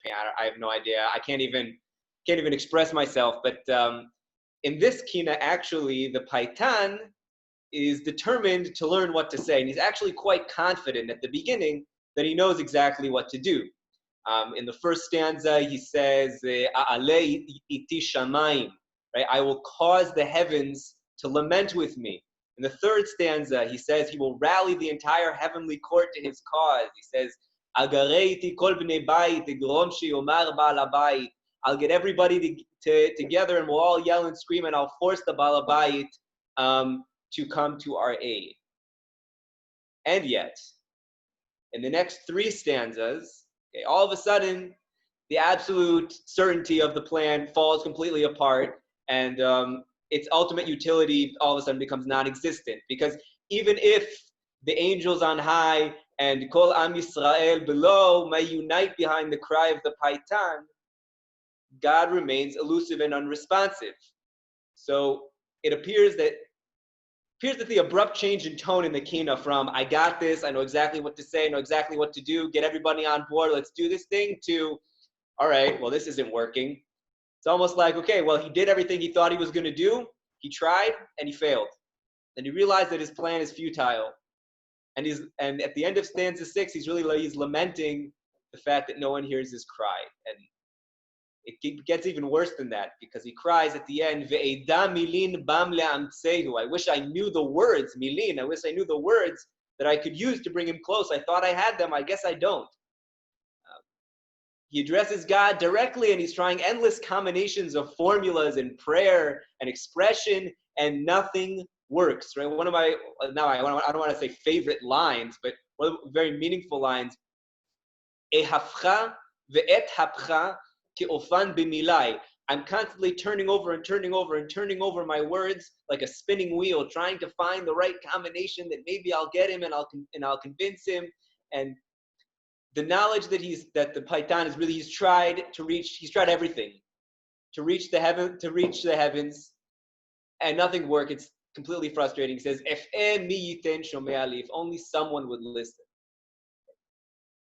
pain. I have no idea. I can't even express myself. But in this kina, actually, the paitan is determined to learn what to say, and he's actually quite confident at the beginning that he knows exactly what to do. In the first stanza, he says, "A'alei iti shamayim," right? I will cause the heavens to lament with me. In the third stanza, he says he will rally the entire heavenly court to his cause. He says, "Agarei iti kol bnei bayit, egrom sheyomar ba'al habayit." I'll get everybody together, and we'll all yell and scream, and I'll force the Baal Habayit to come to our aid. And yet, in the next three stanzas, okay, all of a sudden, the absolute certainty of the plan falls completely apart, and its ultimate utility all of a sudden becomes non-existent. Because even if the angels on high and Kol Am Yisrael below may unite behind the cry of the Paitan, God remains elusive and unresponsive. So it appears that the abrupt change in tone in the kina from "I got this, I know exactly what to say, I know exactly what to do, get everybody on board, let's do this thing," to "all right, well, this isn't working." It's almost like, okay, well, he did everything he thought he was going to do, he tried, and he failed. Then he realized that his plan is futile. And at the end of stanza 6, he's lamenting the fact that no one hears his cry. And it gets even worse than that, because he cries at the end, "Ve'eda milin bam le'amtsehu." I wish I knew the words, milin, I wish I knew the words that I could use to bring him close. I thought I had them, I guess I don't. He addresses God directly, and he's trying endless combinations of formulas and prayer and expression, and nothing works, right? One of my, now I don't want to say favorite lines, but one of the very meaningful lines, "Ehafcha ve'et hapcha ki'ofan b'milai." I'm constantly turning over and turning over and turning over my words like a spinning wheel, trying to find the right combination that maybe I'll get him and I'll convince him. And the knowledge that the Paitan is really, he's tried everything to reach the heavens, and nothing worked. It's completely frustrating. He says, "If only someone would listen."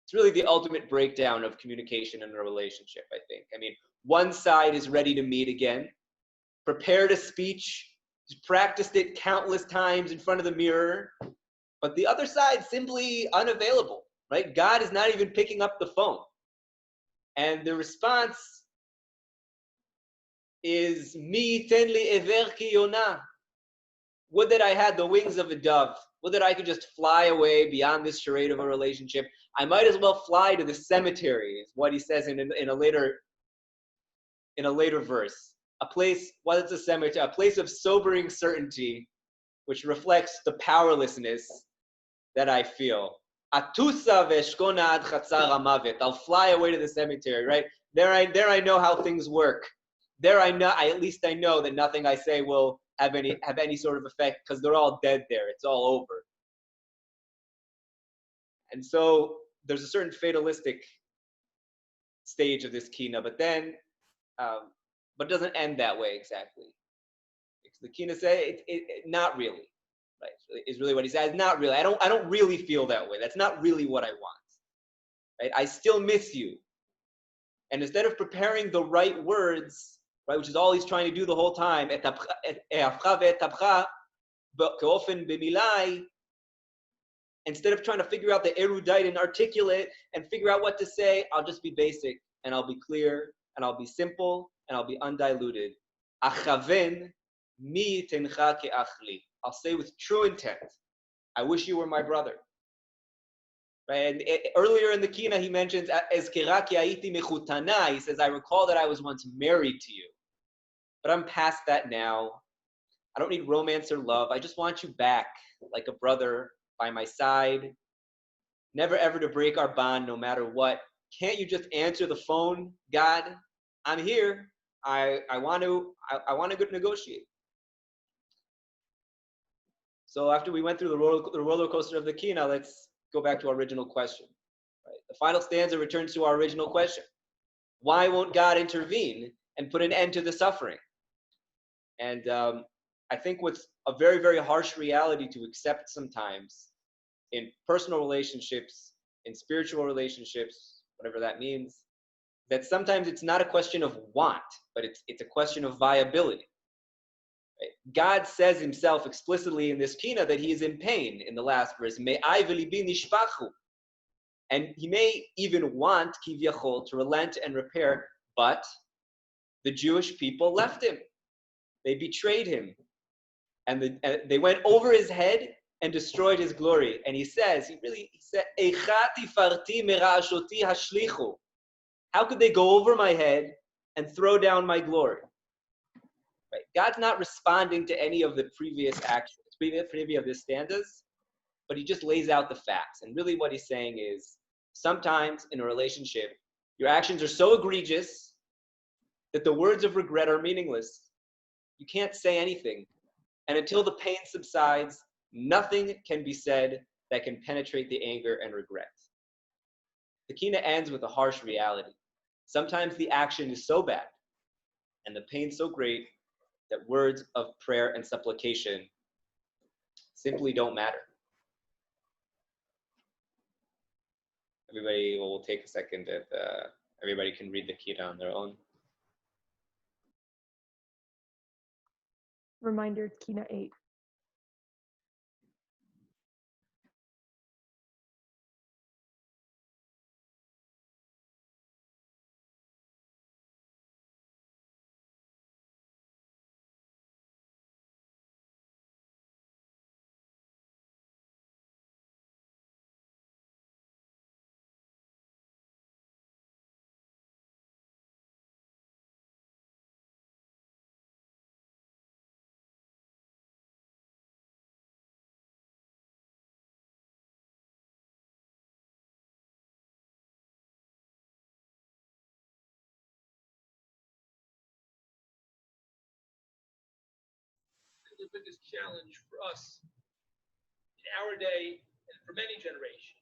It's really the ultimate breakdown of communication in a relationship, I think. I mean, one side is ready to meet again, prepared a speech, practiced it countless times in front of the mirror, but the other side simply unavailable, right? God is not even picking up the phone. And the response is, "Mi ten li ever ki yona." Would that I had the wings of a dove. Would that I could just fly away beyond this charade of a relationship. I might as well fly to the cemetery, is what he says in a later verse. It's a cemetery? A place of sobering certainty, which reflects the powerlessness that I feel. Atusa veshkona ad chatzar hamavet. I'll fly away to the cemetery, right? There I know how things work. There at least I know that nothing I say will have any sort of effect, because they're all dead there. It's all over. And so there's a certain fatalistic stage of this kina, but then, but it doesn't end that way exactly. Because the kina say not really, right? Is really what he says. Not really. I don't really feel that way. That's not really what I want. Right? I still miss you. And instead of preparing the right words, right, which is all he's trying to do the whole time, instead of trying to figure out the erudite and articulate and figure out what to say, I'll just be basic, and I'll be clear, and I'll be simple, and I'll be undiluted. Achaven mi tencha ke'achli. I'll say with true intent, I wish you were my brother. Right? And earlier in the kina, he mentions, "Ezkera ki hayiti mechutana." He says, I recall that I was once married to you. But I'm past that now. I don't need romance or love. I just want you back, like a brother, by my side. Never ever to break our bond, no matter what. Can't you just answer the phone, God? I'm here. I want to negotiate. So after we went through the roller coaster of the kina, let's go back to our original question. Right? The final stanza returns to our original question. Why won't God intervene and put an end to the suffering? And I think what's a very, very harsh reality to accept sometimes in personal relationships, in spiritual relationships, whatever that means, that sometimes it's not a question of want, but it's a question of viability. Right? God says himself explicitly in this kina that he is in pain in the last verse. Me'ai v'libi nishpachu. And he may even want, kivyachol, to relent and repair, but the Jewish people left him. They betrayed him. And they went over his head and destroyed his glory. And he said, Eichati farti mera'ashoti hashlichu. How could they go over my head and throw down my glory? Right? God's not responding to any of the previous actions, previous of the stanzas, but he just lays out the facts. And really what he's saying is, sometimes in a relationship, your actions are so egregious that the words of regret are meaningless. You can't say anything. And until the pain subsides, nothing can be said that can penetrate the anger and regret. The kina ends with a harsh reality. Sometimes the action is so bad and the pain so great that words of prayer and supplication simply don't matter. Everybody will take a second that everybody can read the kina on their own. Reminder, Kina 8. The biggest challenge for us in our day and for many generations.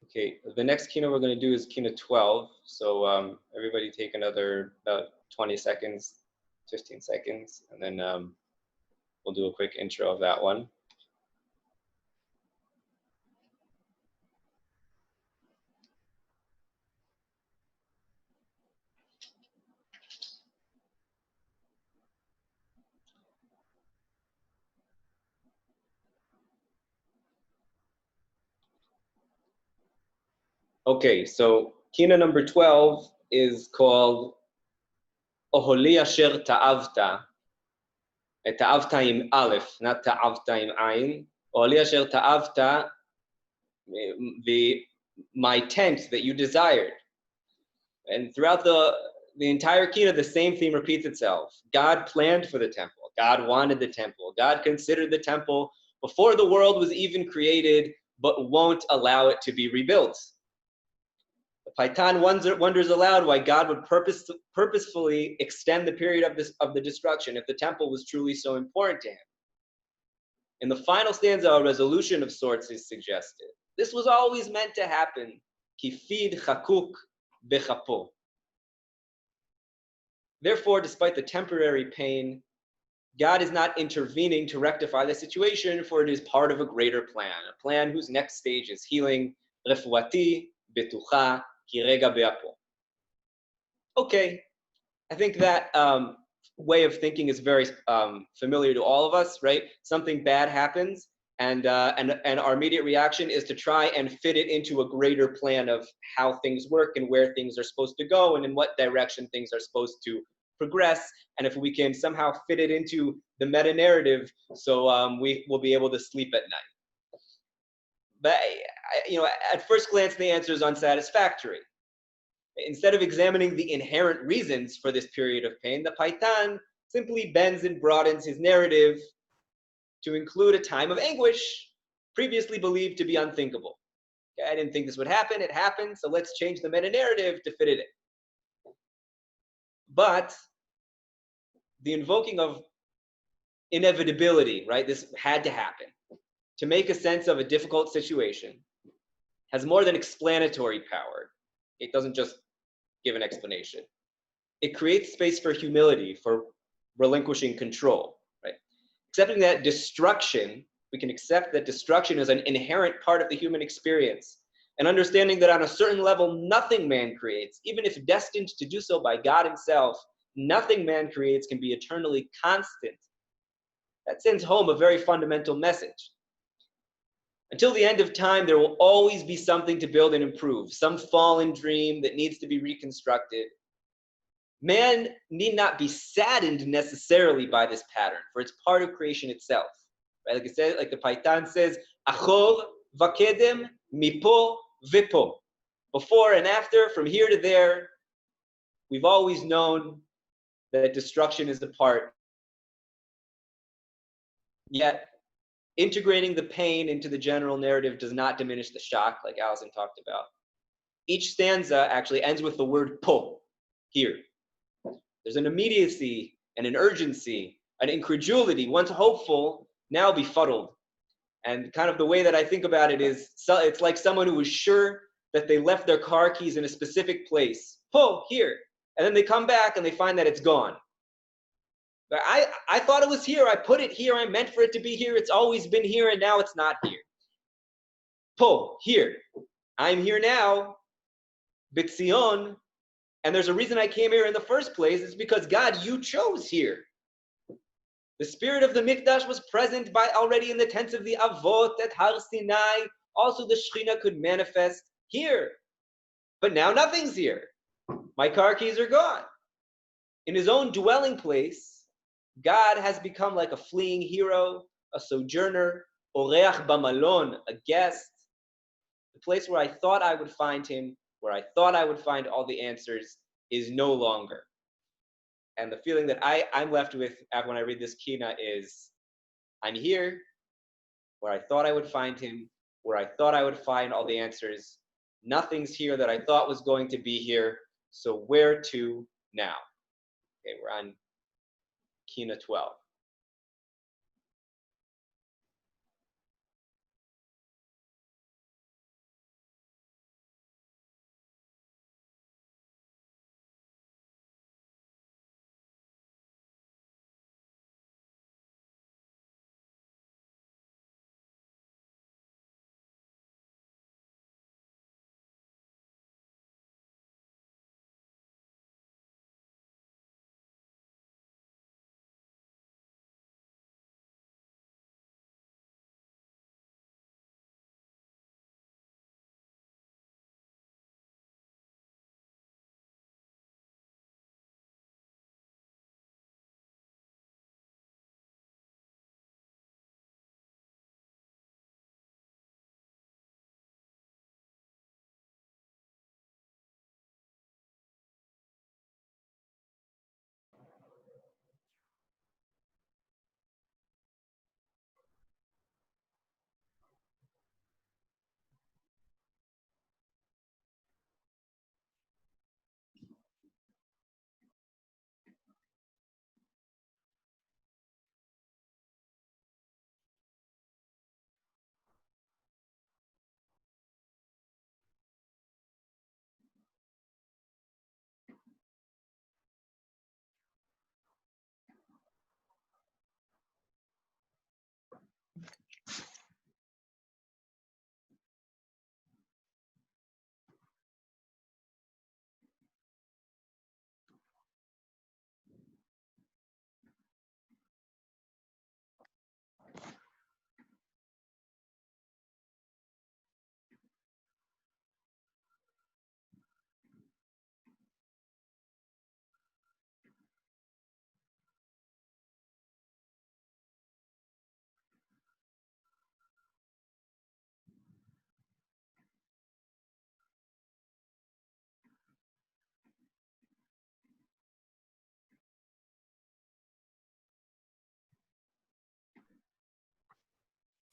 Okay, the next kina we're going to do is kina 12. So everybody take another about 20 seconds, 15 seconds, and then we'll do a quick intro of that one. Okay, so kina number 12 is called Oholi Asher Ta'avta. Ta'avta im Aleph, not Ta'avta im Ayin. Oholi Asher Ta'avta, my tent that you desired. And throughout the entire kina, the same theme repeats itself. God planned for the temple. God wanted the temple. God considered the temple before the world was even created, but won't allow it to be rebuilt. The Paitan wonders aloud why God would purposefully extend the period of the destruction if the temple was truly so important to him. In the final stanza, a resolution of sorts is suggested. This was always meant to happen. Kifid chakuk bechapo. Therefore, despite the temporary pain, God is not intervening to rectify the situation, for it is part of a greater plan, a plan whose next stage is healing, רפואתי בטוחה כי רגע באפו. Okay, I think that way of thinking is very familiar to all of us, right? Something bad happens, and our immediate reaction is to try and fit it into a greater plan of how things work and where things are supposed to go and in what direction things are supposed to progress. And if we can somehow fit it into the meta narrative, so we will be able to sleep at night. But at first glance, the answer is unsatisfactory. Instead of examining the inherent reasons for this period of pain, the Paitan simply bends and broadens his narrative to include a time of anguish previously believed to be unthinkable. Okay, I didn't think this would happen. It happened, so let's change the meta-narrative to fit it in. But the invoking of inevitability, right? This had to happen. To make a sense of a difficult situation has more than explanatory power. It doesn't just give an explanation. It creates space for humility, for relinquishing control, right? Accepting that destruction, we can accept that destruction is an inherent part of the human experience, and understanding that on a certain level, nothing man creates, even if destined to do so by God himself, nothing man creates can be eternally constant. That sends home a very fundamental message. Until the end of time, there will always be something to build and improve, some fallen dream that needs to be reconstructed. Man need not be saddened necessarily by this pattern, for it's part of creation itself. Right? Like it says, like the Paitan says, Achor vakedem mipo vipo. Before and after, from here to there, we've always known that destruction is a part. Yet, integrating the pain into the general narrative does not diminish the shock, like Allison talked about. Each stanza actually ends with the word po, here. There's an immediacy and an urgency, an incredulity, once hopeful, now befuddled. And kind of the way that I think about it is, it's like someone who was sure that they left their car keys in a specific place. Po, here. And then they come back and they find that it's gone. But I thought it was here. I put it here. I meant for it to be here. It's always been here, and now it's not here. Po, here. I'm here now. Bitzion. And there's a reason I came here in the first place. It's because, God, you chose here. The spirit of the Mikdash was present already in the tents of the Avot at Har Sinai. Also, the Shekhinah could manifest here. But now nothing's here. My car keys are gone. In his own dwelling place, God has become like a fleeing hero, a sojourner, oreach bamalon, a guest. The place where I thought I would find him, where I thought I would find all the answers, is no longer. And the feeling that I'm left with when I read this kina is, I'm here, where I thought I would find him, where I thought I would find all the answers. Nothing's here that I thought was going to be here, so where to now? Okay, we're on Kina 12.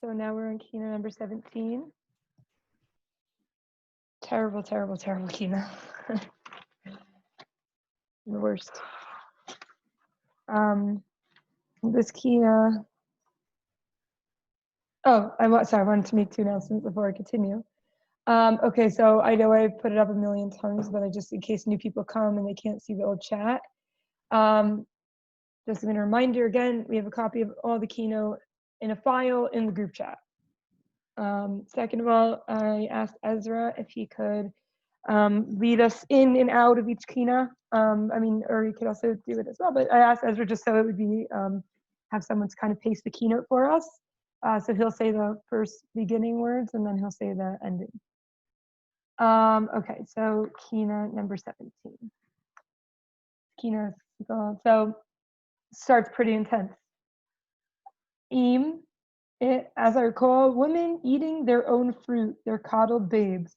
So now we're on Kina number 17. Terrible, terrible, terrible Kina. The worst. This Kina. Oh, I wanted to make 2 announcements before I continue. Okay, so I know I put it up a million times, but just in case new people come and they can't see the old chat, just a reminder again, we have a copy of all the Keynote in a file in the group chat. Second of all, I asked Ezra if he could lead us in and out of each Kina. Or he could also do it as well, but I asked Ezra just so it would be, have someone to kind of paste the keynote for us. So he'll say the first beginning words and then he'll say the ending. Okay, so Kina number 17. Kina, so starts pretty intense. As I recall, women eating their own fruit, their coddled babes.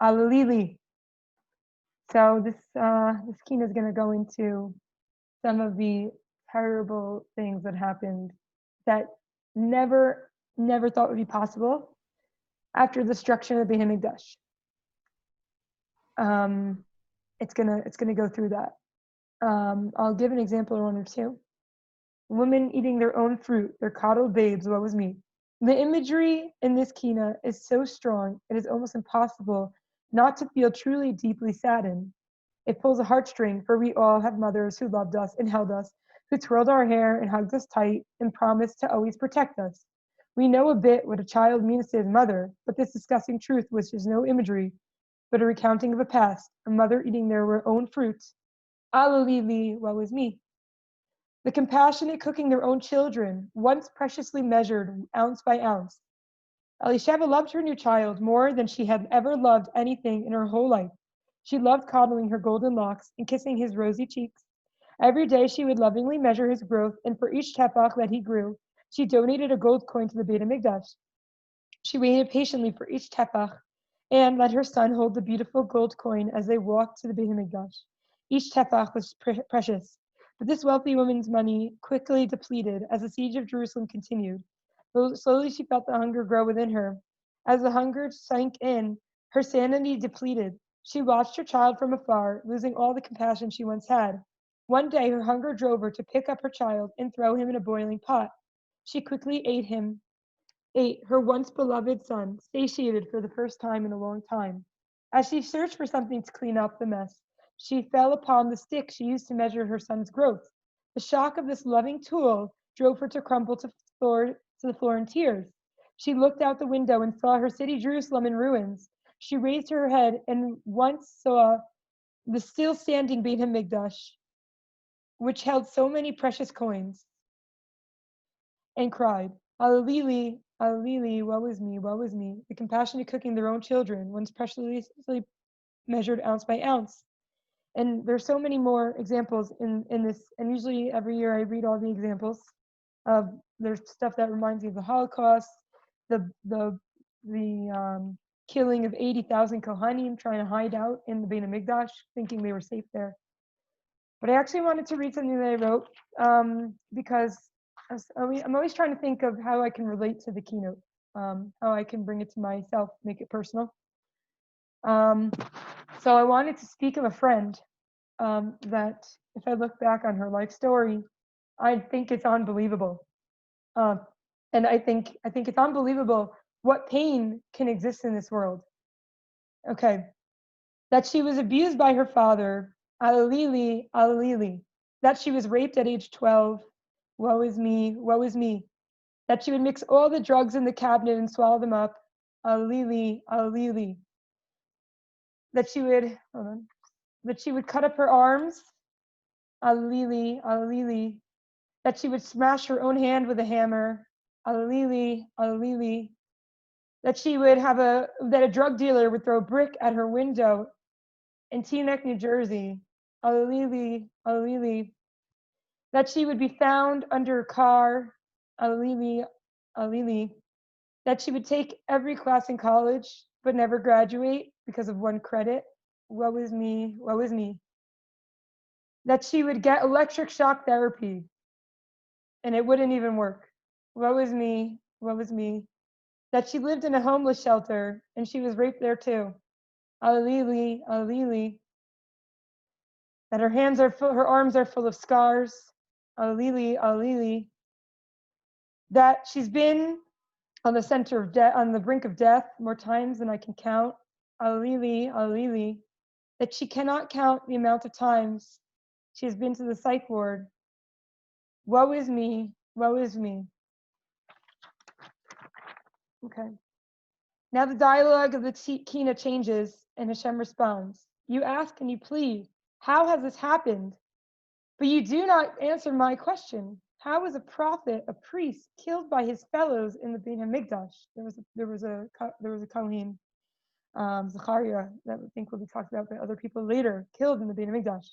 Alalili. So this Kina is going to go into some of the terrible things that happened that never thought would be possible after the destruction of the Beit HaMikdash. It's gonna go through that. I'll give an example or one or two. Women eating their own fruit, their coddled babes, woe is me. The imagery in this Kina is so strong, it is almost impossible not to feel truly deeply saddened. It pulls a heartstring, for we all have mothers who loved us and held us, who twirled our hair and hugged us tight and promised to always protect us. We know a bit what a child means to his mother, but this disgusting truth which is no imagery, but a recounting of a past, a mother eating their own fruits. Alalili, woe is me. The compassionate cooking their own children, once preciously measured ounce by ounce. Elisheva loved her new child more than she had ever loved anything in her whole life. She loved coddling her golden locks and kissing his rosy cheeks. Every day she would lovingly measure his growth, and for each tefach that he grew, she donated a gold coin to the Beit HaMikdash. She waited patiently for each tefach and let her son hold the beautiful gold coin as they walked to the Beit HaMikdash. Each tefach was precious, but this wealthy woman's money quickly depleted as the siege of Jerusalem continued. Slowly she felt the hunger grow within her. As the hunger sank in, her sanity depleted. She watched her child from afar, losing all the compassion she once had. One day her hunger drove her to pick up her child and throw him in a boiling pot. She quickly ate her once beloved son, satiated for the first time in a long time. As she searched for something to clean up the mess, she fell upon the stick she used to measure her son's growth. The shock of this loving tool drove her to crumble to the floor in tears. She looked out the window and saw her city Jerusalem in ruins. She raised her head and once saw the still standing Beit HaMikdash, which held so many precious coins, and cried, Alalili, Alalili, woe is me, woe is me. The compassionate cooking their own children, once preciously measured ounce by ounce. And there's so many more examples in this, and usually every year I read all the examples of there's stuff that reminds me of the Holocaust, the killing of 80,000 Kohanim trying to hide out in the Beit HaMikdash, thinking they were safe there. But I actually wanted to read something that I wrote because I'm always trying to think of how I can relate to the keynote, how I can bring it to myself, make it personal. So I wanted to speak of a friend that if I look back on her life story, I think it's unbelievable. And I think it's unbelievable what pain can exist in this world. Okay. That she was abused by her father, Alalili, Alalili. That she was raped at age 12, woe is me, woe is me. That she would mix all the drugs in the cabinet and swallow them up, Alalili, Alalili. That she would cut up her arms, Alalili, Alalili. That she would smash her own hand with a hammer, Alalili, Alalili. That a drug dealer would throw a brick at her window in Teaneck, New Jersey, Alalili, Alalili. That she would be found under a car, Alalili, Alalili. That she would take every class in college but never graduate because of one credit, woe is me, woe is me. That she would get electric shock therapy and it wouldn't even work, woe is me, woe is me. That she lived in a homeless shelter and she was raped there too. Alili, alili. That her arms are full of scars. Alili, alili. That she's been on the center of death, on the brink of death more times than I can count. Alili, alili. That she cannot count the amount of times she has been to the psych ward. Woe is me, woe is me. Okay. Now the dialogue of the Kina changes and Hashem responds. You ask and you plead, how has this happened? But you do not answer my question. How is a prophet, a priest, killed by his fellows in the Beit HaMikdash? There was a Kohen, Zachariah, that I think will be talked about by other people later, killed in the Beit HaMikdash.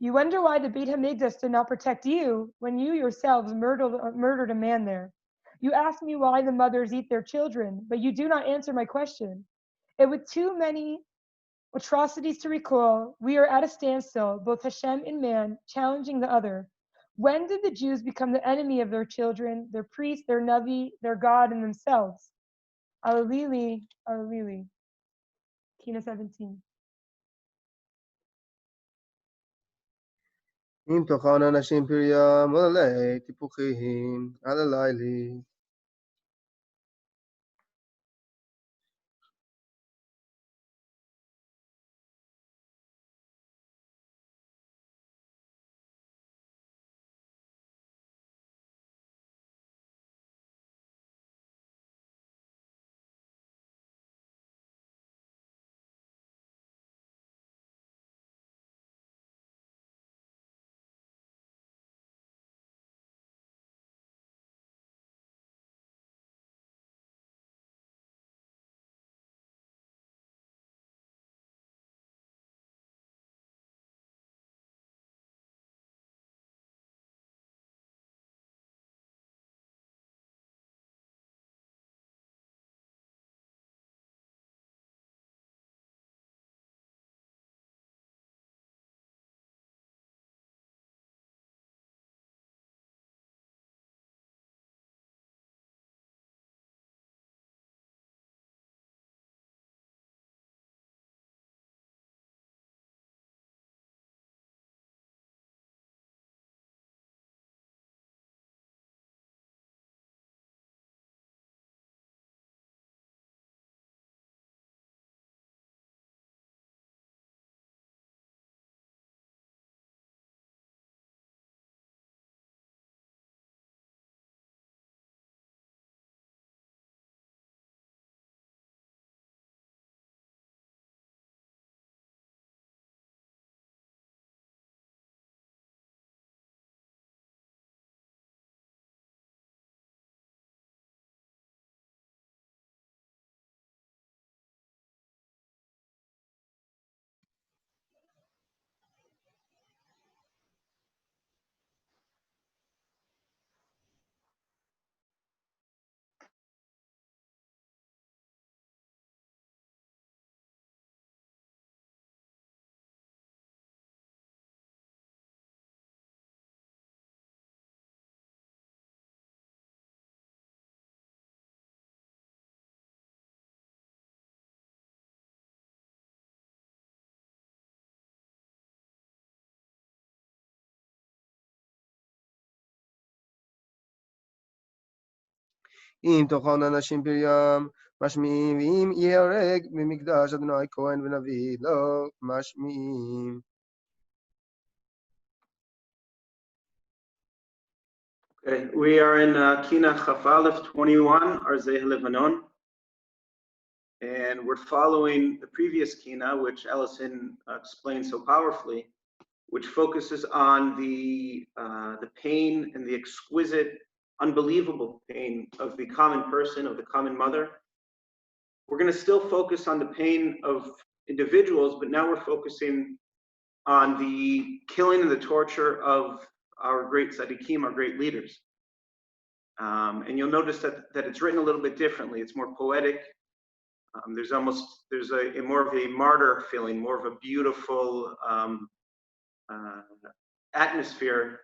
You wonder why the Beit HaMikdash did not protect you when you yourselves murdered a man there. You ask me why the mothers eat their children, but you do not answer my question. And with too many atrocities to recall, we are at a standstill, both Hashem and man, challenging the other. When did the Jews become the enemy of their children, their priest, their Navi, their God, and themselves? Alili, alili. Kina 17. אם תאכלן אנשים פריים וללי טיפוחים על הלילי. אם תאכלן אנשים פריים משמיעים, ואם יהיה הרג במקדש אדוני כהן ונביא לא משמיעים. Okay, we are in Kina Chaf Aleph 21, Arzeh Lebanon, and we're following the previous Kina, which Ellison explained so powerfully, which focuses on the pain and the exquisite, unbelievable pain of the common person, of the common mother. We're going to still focus on the pain of individuals, but now we're focusing on the killing and the torture of our great tzaddikim, our great leaders. And you'll notice that it's written a little bit differently. It's more poetic. There's a more of a martyr feeling, more of a beautiful atmosphere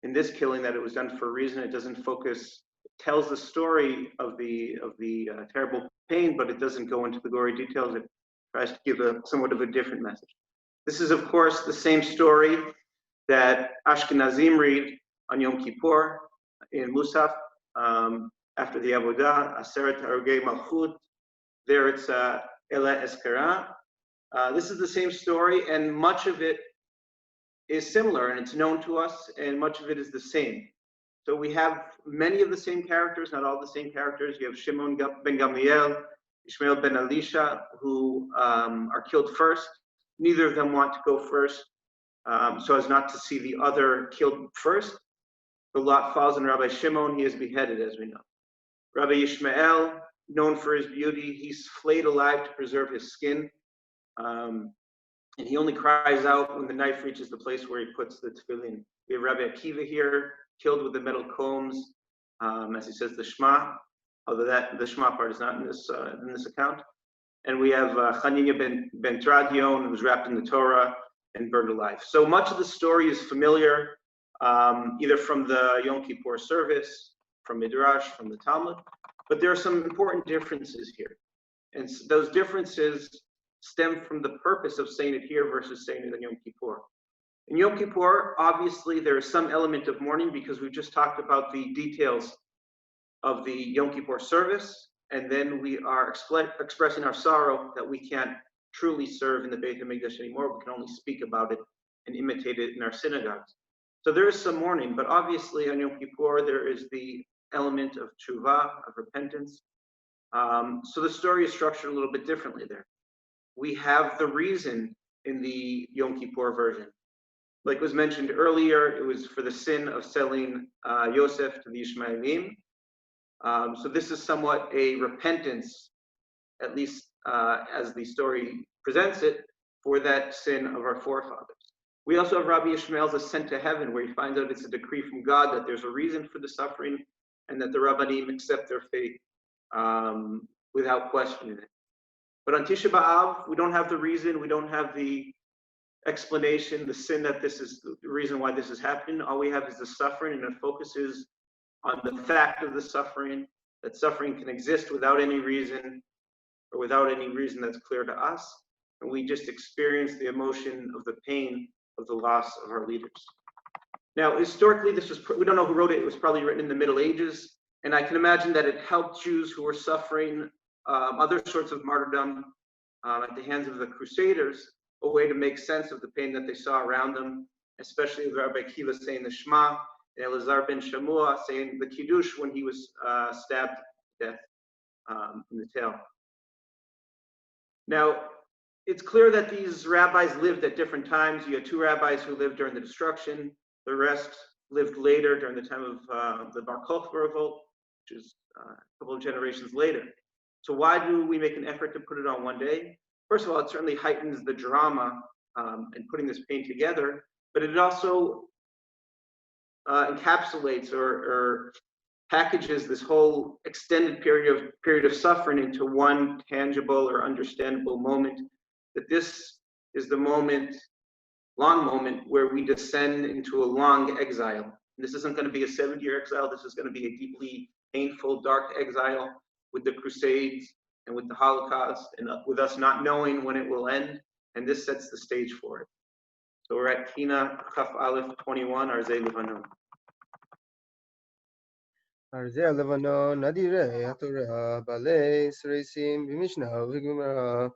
in this killing, that it was done for a reason. It doesn't focus tells the story of the terrible pain, but it doesn't go into the gory details. It tries to give a somewhat of a different message. This is, of course, the same story that Ashkenazim read on Yom Kippur in Musaf after the Avodah, Aseret Harogei Malchut. There it's Ela Eskara. This is the same story, and much of it is similar, and it's known to us, and much of it is the same. So we have many of the same characters, not all the same characters. You have Shimon ben Gamliel, Ishmael ben Elisha, who are killed first. Neither of them want to go first, so as not to see the other killed first. The lot falls on Rabbi Shimon. He is beheaded, as we know. Rabbi Ishmael, known for his beauty, he's flayed alive to preserve his skin. And he only cries out when the knife reaches the place where he puts the tefillin. We have Rabbi Akiva here, killed with the metal combs, as he says the Shema, although the Shema part is not in this account. And we have Hananiah ben Tradion, who was wrapped in the Torah and burned alive. So much of the story is familiar, either from the Yom Kippur service, from Midrash, from the Talmud, but there are some important differences here. And those differences stem from the purpose of saying it here versus saying it in Yom Kippur. In Yom Kippur, obviously, there is some element of mourning because we just talked about the details of the Yom Kippur service, and then we are expressing our sorrow that we can't truly serve in the Beit HaMikdash anymore. We can only speak about it and imitate it in our synagogues. So there is some mourning, but obviously on Yom Kippur, there is the element of tshuva, of repentance. So the story is structured a little bit differently there. We have the reason in the Yom Kippur version. Like was mentioned earlier, it was for the sin of selling Yosef to the Ishmaelim. So this is somewhat a repentance, at least as the story presents it, for that sin of our forefathers. We also have Rabbi Ishmael's ascent to heaven, where he finds out it's a decree from God that there's a reason for the suffering and that the Rabbanim accept their fate without questioning it. But on Tisha B'Av, we don't have the reason, we don't have the explanation, the sin that this is the reason why this is happening. All we have is the suffering, and it focuses on the fact of the suffering, that suffering can exist without any reason, or without any reason that's clear to us. And we just experience the emotion of the pain of the loss of our leaders. Now, historically, we don't know who wrote it. It was probably written in the Middle Ages. And I can imagine that it helped Jews who were suffering other sorts of martyrdom at the hands of the Crusaders, a way to make sense of the pain that they saw around them, especially with Rabbi Akiva saying the Shema, and Elazar ben Shamua saying the Kiddush when he was stabbed to death in the tail. Now, it's clear that these rabbis lived at different times. You had two rabbis who lived during the destruction. The rest lived later during the time of the Bar Kokhba revolt, which is a couple of generations later. So why do we make an effort to put it on one day? First of all, it certainly heightens the drama in putting this pain together, but it also encapsulates or packages this whole extended period of suffering into one tangible or understandable moment, that this is the long moment where we descend into a long exile. This isn't going to be a 7-year exile. This is going to be a deeply painful, dark exile with the Crusades and with the Holocaust and with us not knowing when it will end. And this sets the stage for it. So we're at Kina Chaf Aleph 21, Arzei Levanon. Arzei Levanon, Nadire, Hatorah, Balei, Sreisim, Bimishna, Vigumara.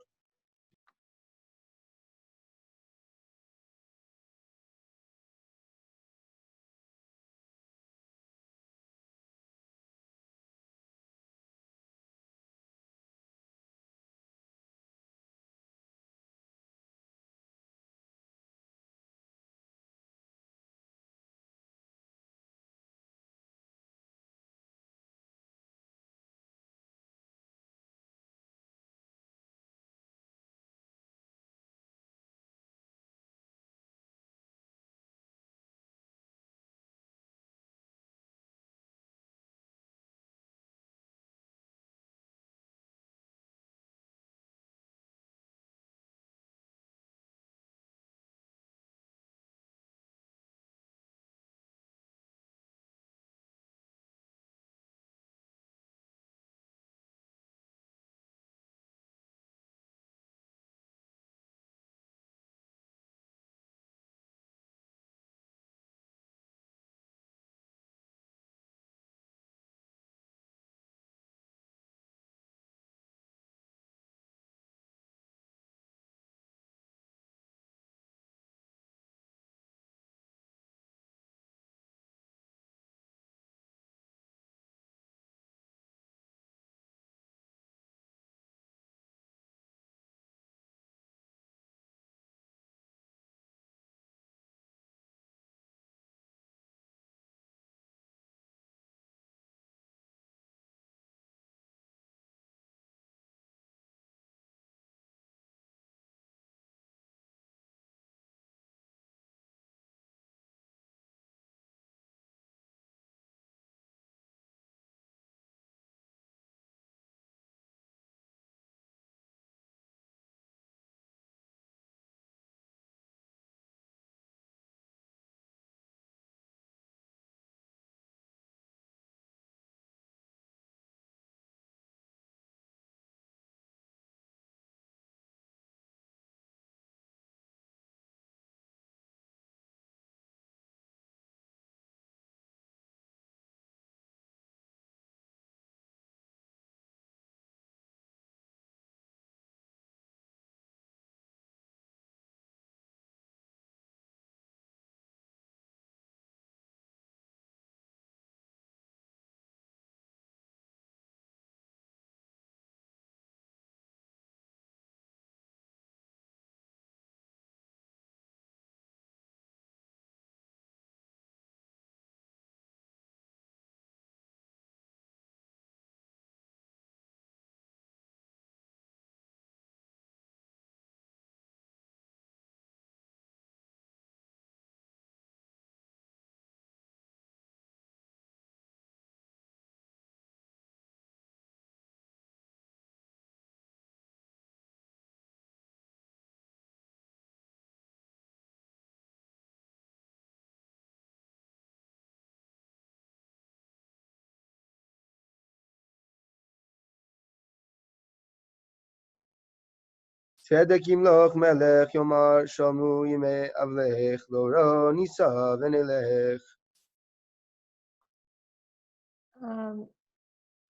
צדק ימלוך מלך יאמר שלמו ימי אבלך לא רע נישא ונלך.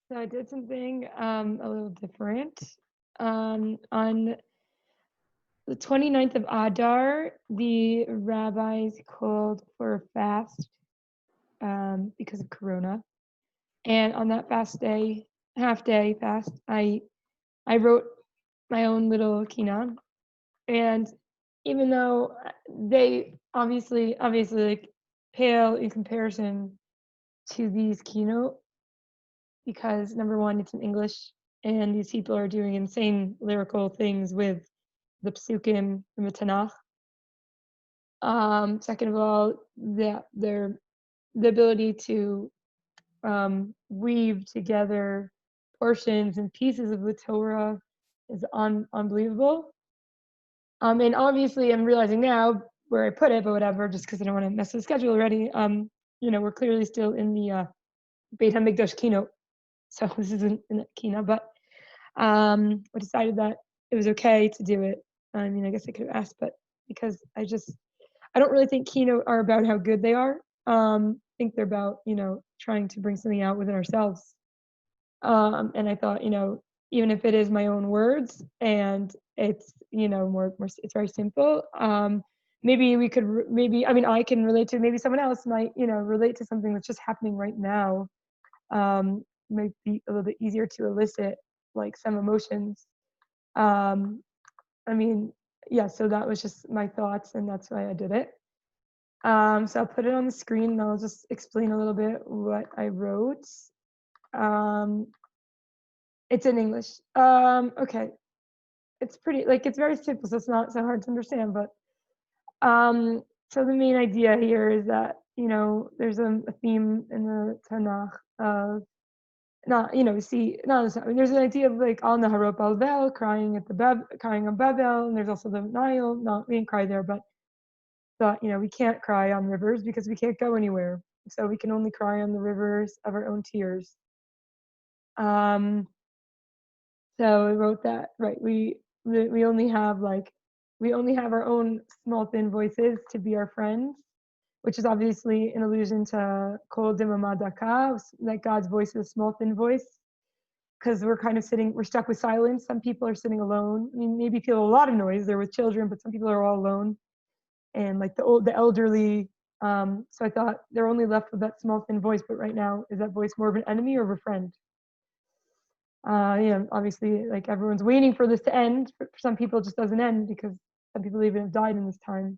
So I did something a little different. On the 29th of Adar, the rabbis called for a fast because of Corona. And on that fast day, half day fast, I wrote my own little kinnot. And even though they obviously like pale in comparison to these kinnot, because number one, it's in English, and these people are doing insane lyrical things with the psukim and the Tanakh. Second of all, the ability to weave together portions and pieces of the Torah is unbelievable. And obviously, I'm realizing now where I put it, but whatever, just because I don't want to mess with the schedule already. We're clearly still in the Beit HaMikdash Kinnot, so this isn't in the Kinnah, but I decided that it was okay to do it. I mean, I guess I could have asked, but because I don't really think Kinnot are about how good they are. I think they're about, trying to bring something out within ourselves. And I thought, even if it is my own words and it's, more, it's very simple. Maybe we could, I can relate to, maybe someone else might, relate to something that's just happening right now. Might be a little bit easier to elicit like some emotions. So that was just my thoughts, and that's why I did it. So I'll put it on the screen and I'll just explain a little bit what I wrote. It's in English. Okay. It's pretty, it's very simple, so it's not so hard to understand, but so the main idea here is that, there's a theme in the Tanakh of there's an idea of like al naharot Babel, crying on Babel, and there's also the Nile. No, we didn't cry there, but we can't cry on rivers because we can't go anywhere. So we can only cry on the rivers of our own tears. So I wrote that, right? We only have our own small thin voices to be our friends, which is obviously an allusion to Kol Dimama Daka, that God's voice is a small thin voice, because we're stuck with silence. Some people are sitting alone. I mean, maybe feel a lot of noise. They're with children, but some people are all alone, and like the elderly. So I thought they're only left with that small thin voice. But right now, is that voice more of an enemy or of a friend? Obviously, like everyone's waiting for this to end. For some people, it just doesn't end because some people even have died in this time.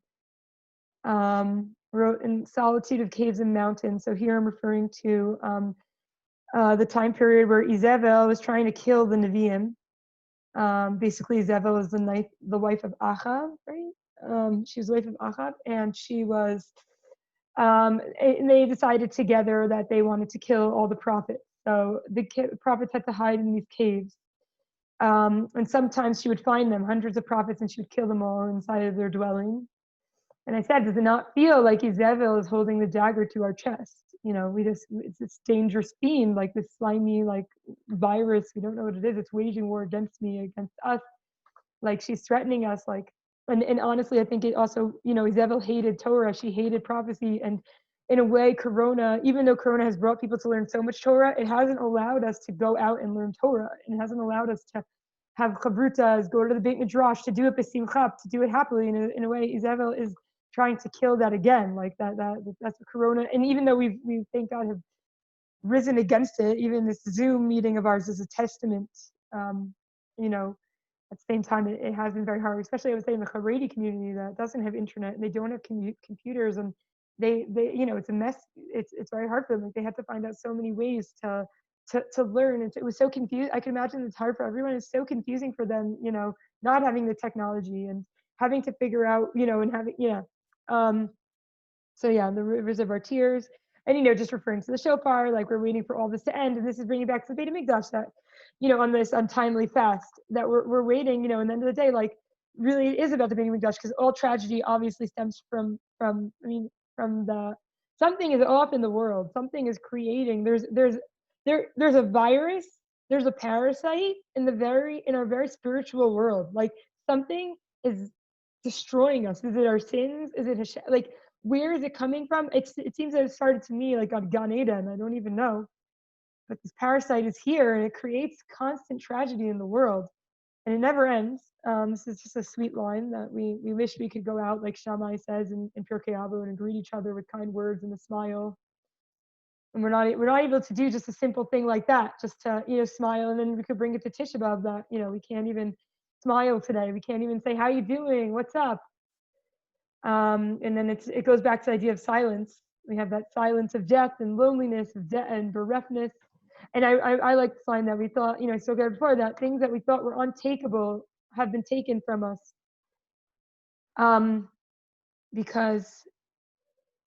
Wrote in solitude of caves and mountains. So here I'm referring to the time period where Izebel was trying to kill the Nevi'im. Basically, Izebel was the wife of Achab, right? She was the wife of Achab, and she was. They decided together that they wanted to kill all the prophets. So the prophets had to hide in these caves. And sometimes she would find them, hundreds of prophets, and she would kill them all inside of their dwelling. And I said, does it not feel like Izebel is holding the dagger to our chest? It's this dangerous fiend, like this slimy, like virus. We don't know what it is. It's waging war against me, against us. Like she's threatening us, and honestly, I think it also, Izebel hated Torah. She hated prophecy. And in a way, Corona, even though Corona has brought people to learn so much Torah, it hasn't allowed us to go out and learn Torah. It hasn't allowed us to have chavrutas, go to the Beit Midrash, to do it b'simcha, to do it happily. In a way, Izebel is trying to kill that again. Like that's what Corona. And even though we thank God have risen against it, even this Zoom meeting of ours is a testament. At the same time, it has been very hard, especially I would say in the Haredi community that doesn't have internet and they don't have computers, and they it's a mess. It's very hard for them. Like they have to find out so many ways to learn. It was so confusing. I can imagine it's hard for everyone. It's so confusing for them, not having the technology and having to figure out, and having, so yeah, the rivers of our tears, and just referring to the shofar, like we're waiting for all this to end, and this is bringing back to the Beit HaMikdash that, on this untimely fast that we're waiting, and the end of the day, like really it is about the Beit HaMikdash, because all tragedy obviously stems from the something is off in the world, something is creating. There's a virus, there's a parasite in our very spiritual world. Like something is destroying us. Is it our sins? Is it like, where is it coming from? It seems that it started to me like on Gan Eden. I don't even know. But this parasite is here and it creates constant tragedy in the world. And it never ends. This is just a sweet line that we wish we could go out, like Shammai says in Pirkei Avot, and greet each other with kind words and a smile. And we're not able to do just a simple thing like that, just to smile, and then we could bring it to Tisha B'av that we can't even smile today. We can't even say how you doing, what's up. And then it goes back to the idea of silence. We have that silence of death and loneliness and bereftness. And I like this line that we thought, I spoke about before, that things that we thought were untakeable have been taken from us. Because,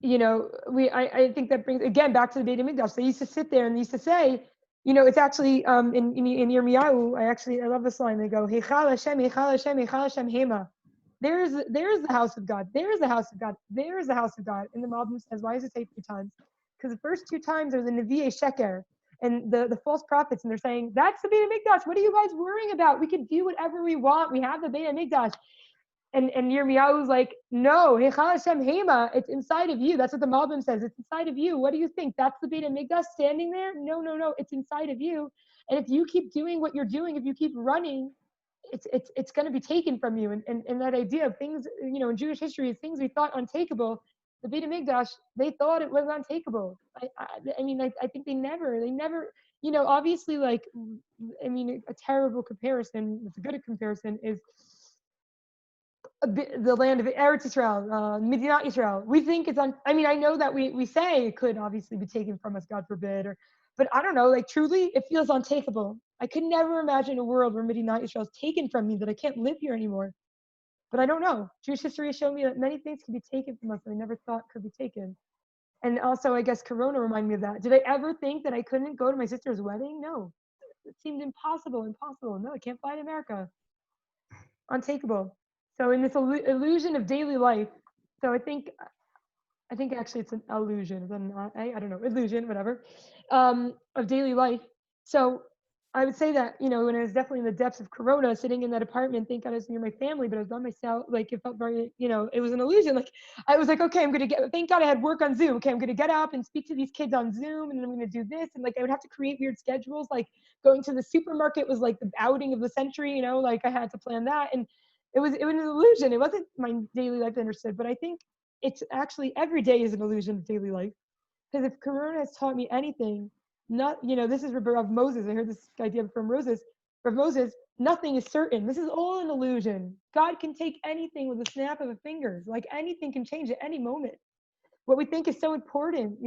I think that brings, again, back to the Beit HaMikdash. They used to sit there and they used to say, it's actually, in Yirmiyahu, I love this line. They go, Heichal Hashem, Heichal Hashem, Heichal Hashem Hema. There's the house of God. There's the house of God. There's the house of God. And the Malbim says, why does it say 3 times? Because the first 2 times are the Nevi'ei Sheker and the false prophets, and they're saying, that's the Beit HaMikdash. What are you guys worrying about? We can do whatever we want. We have the Beit HaMikdash. And Yirmiyahu's like, no, Heichal Hashem Hema, it's inside of you. That's what the Malbim says. It's inside of you. What do you think? That's the Beit HaMikdash standing there? No. It's inside of you. And if you keep doing what you're doing, if you keep running, it's going to be taken from you. And that idea of things, in Jewish history, things we thought untakeable, the Beit HaMikdash, they thought it was untakeable. I think they never, obviously, like, a terrible comparison, it's a good comparison, is the land of Eretz Yisrael, Medinat Yisrael. We think it's I know that we say it could obviously be taken from us, God forbid, but I don't know, like, truly, it feels untakeable. I could never imagine a world where Medinat Yisrael is taken from me, that I can't live here anymore. But I don't know. Jewish history has shown me that many things can be taken from us that I never thought could be taken. And also, I guess Corona reminded me of that. Did I ever think that I couldn't go to my sister's wedding? No. It seemed impossible. No, I can't fly to America. Untakeable. So in this illusion of daily life, so I think actually it's an illusion. I don't know, illusion, whatever, of daily life. So I would say that, when I was definitely in the depths of Corona, sitting in that apartment, thank God I was near my family, but I was by myself, like, it felt very, it was an illusion. Like, I was like, okay, thank God I had work on Zoom. Okay, I'm going to get up and speak to these kids on Zoom, and then I'm going to do this. And like, I would have to create weird schedules. Like, going to the supermarket was like the outing of the century, like I had to plan that. And it was an illusion. It wasn't my daily life understood, but I think it's actually every day is an illusion of daily life. Because if Corona has taught me anything, this is Rav Moses. I heard this idea from Rav Moses, nothing is certain. This is all an illusion. God can take anything with a snap of a finger. Like, anything can change at any moment. What we think is so important,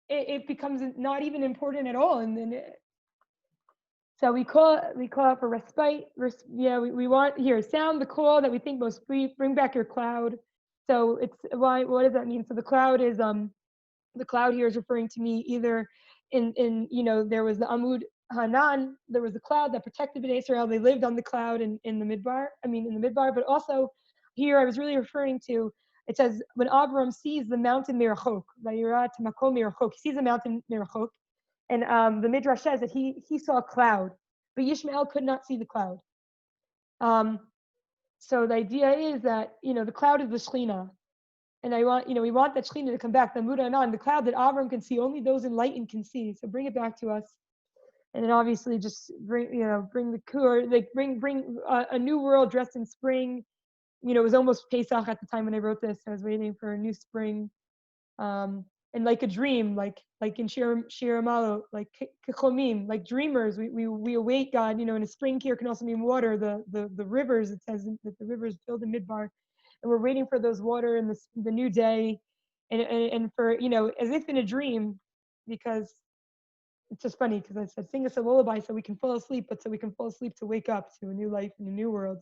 it becomes not even important at all. And then so we call out for respite. We want here, sound the call that we think most brief, bring back your cloud. So what does that mean? So the cloud is the cloud here is referring to me either in there was the Amud Hanan, there was the cloud that protected Bnei Israel. They lived on the cloud in the Midbar, but also here I was really referring to, it says when Avram sees the mountain Mirachok, Vayirat Makom Mirachok, he sees the mountain Mirachok, and the Midrash says that he saw a cloud, but Yishmael could not see the cloud. So the idea is that, the cloud is the Shekhinah. And we want that Shekhinah to come back, the Amud Hanan, the cloud that Avram can see, only those enlightened can see. So bring it back to us. And then obviously just bring the Kur, like bring a new world dressed in spring. It was almost Pesach at the time when I wrote this. I was waiting for a new spring. And like a dream, like in Shir Malo, like Kechomim, like dreamers, we await God, in a spring here can also mean water, the rivers, it says that the rivers filled in Midbar. And we're waiting for those water in the new day, and for, as if in a dream, because it's just funny, because I said, sing us a lullaby so we can fall asleep, but so we can fall asleep to wake up to a new life in a new world.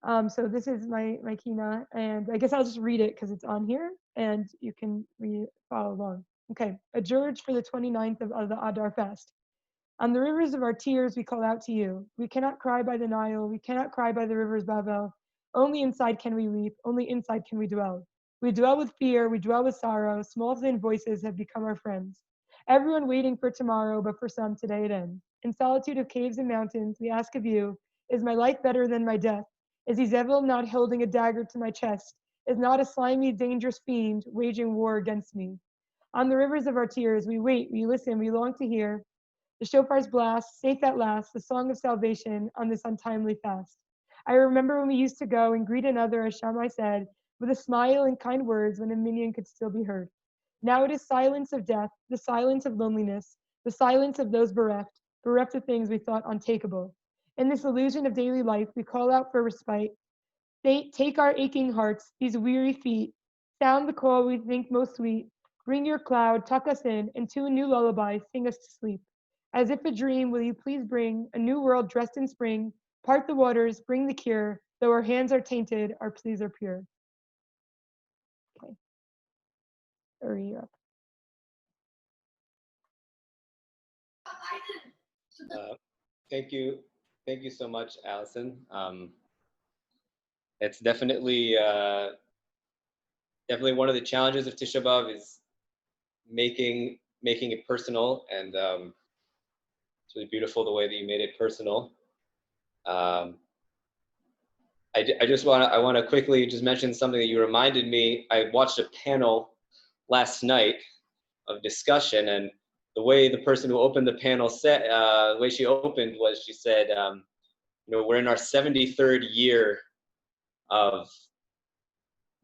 So this is my kina, and I guess I'll just read it because it's on here, and you can follow along. Okay, a dirge for the 29th of the Adar fast. On the rivers of our tears, we call out to you. We cannot cry by the Nile. We cannot cry by the rivers Bavel. Only inside can we weep. Only inside can we dwell. We dwell with fear. We dwell with sorrow. Small thin voices have become our friends. Everyone waiting for tomorrow, but for some today it ends. In solitude of caves and mountains, we ask of you, Is my life better than my death? Is Izebel not holding a dagger to my chest? Is not a slimy, dangerous fiend waging war against me? On the rivers of our tears, we wait, we listen, we long to hear the shofar's blast, safe at last, the song of salvation on this untimely fast. I remember when we used to go and greet another, as Shammai said, with a smile and kind words when a minion could still be heard. Now it is silence of death, the silence of loneliness, the silence of those bereft of things we thought untakeable. In this illusion of daily life, we call out for respite. Take our aching hearts, these weary feet, sound the call we think most sweet. Bring your cloud, tuck us in, and to a new lullaby, sing us to sleep. As if a dream, will you please bring a new world dressed in spring? Part the waters, bring the cure. Though our hands are tainted, our pleas are pure. Okay. Hurry up. Thank you so much, Allison. It's definitely one of the challenges of Tisha B'Av is making it personal, and it's really beautiful the way that you made it personal. I want to quickly just mention something that you reminded me. I watched a panel last night of discussion, and the way the person who opened the panel said, the way she opened was, she said, we're in our 73rd year of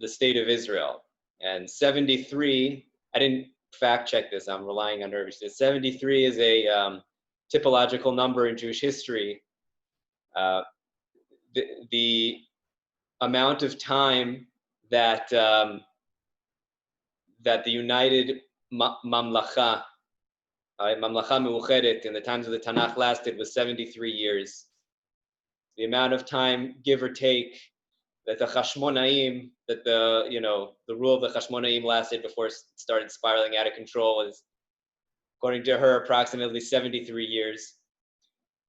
the state of Israel, and 73. I didn't fact check this. I'm relying on her. She said 73 is a typological number in Jewish history. The amount of time that that the United Mamlacha, Mamlacha Meuchedet, in the times of the Tanakh lasted was 73 years. The amount of time, give or take, that the Chashmonaim, that the rule of the Chashmonaim lasted before it started spiraling out of control, is, according to her, approximately 73 years.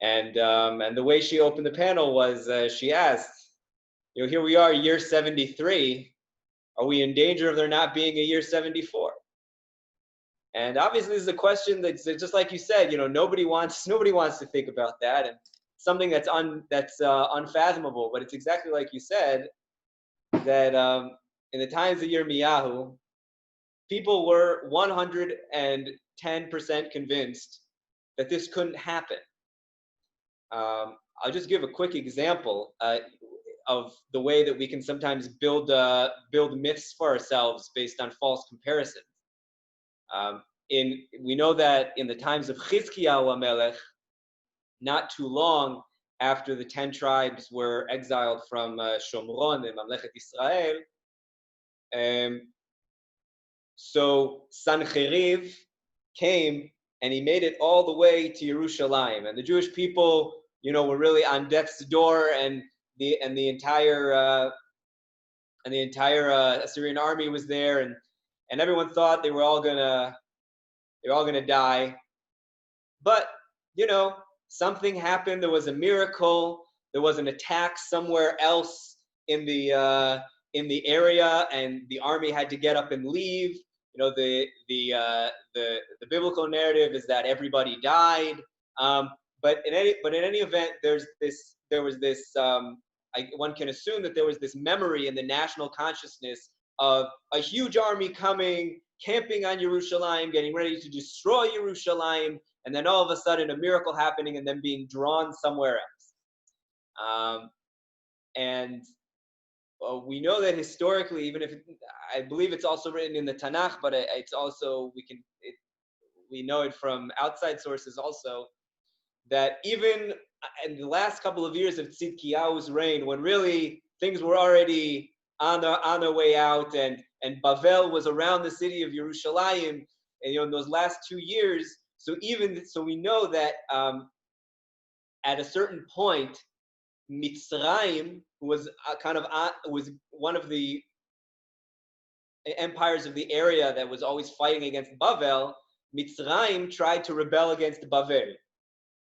And the way she opened the panel was, she asked, here we are, year 73. Are we in danger of there not being a year 74? And obviously, this is a question that's just like you said. Nobody wants to think about that, and something that's unfathomable. But it's exactly like you said, that in the times of Yirmiyahu, people were 110% convinced that this couldn't happen. I'll just give a quick example of the way that we can sometimes build myths for ourselves based on false comparisons. We know that in the times of Chizkiyahu HaMelech, not too long after the 10 tribes were exiled from Shomron and Mamlechet Israel, so Sancheriv came and he made it all the way to Yerushalayim, and the Jewish people, were really on death's door, and the entire Assyrian army was there, and everyone thought they were all gonna die. But something happened. There was a miracle. There was an attack somewhere else in the area, and the army had to get up and leave. The biblical narrative is that everybody died. But in any event, one can assume that there was this memory in the national consciousness of a huge army coming, camping on Yerushalayim, getting ready to destroy Yerushalayim, and then all of a sudden a miracle happening and then being drawn somewhere else. We know that historically, even if I believe it's also written in the Tanakh, but it's also we know it from outside sources also, that even in the last couple of years of Tzidkiyahu's reign, when really things were already on their way out, and Bavel was around the city of Yerushalayim, and in those last 2 years, so we know that at a certain point, Mitzrayim, who was was one of the empires of the area that was always fighting against Bavel, Mitzrayim tried to rebel against Bavel.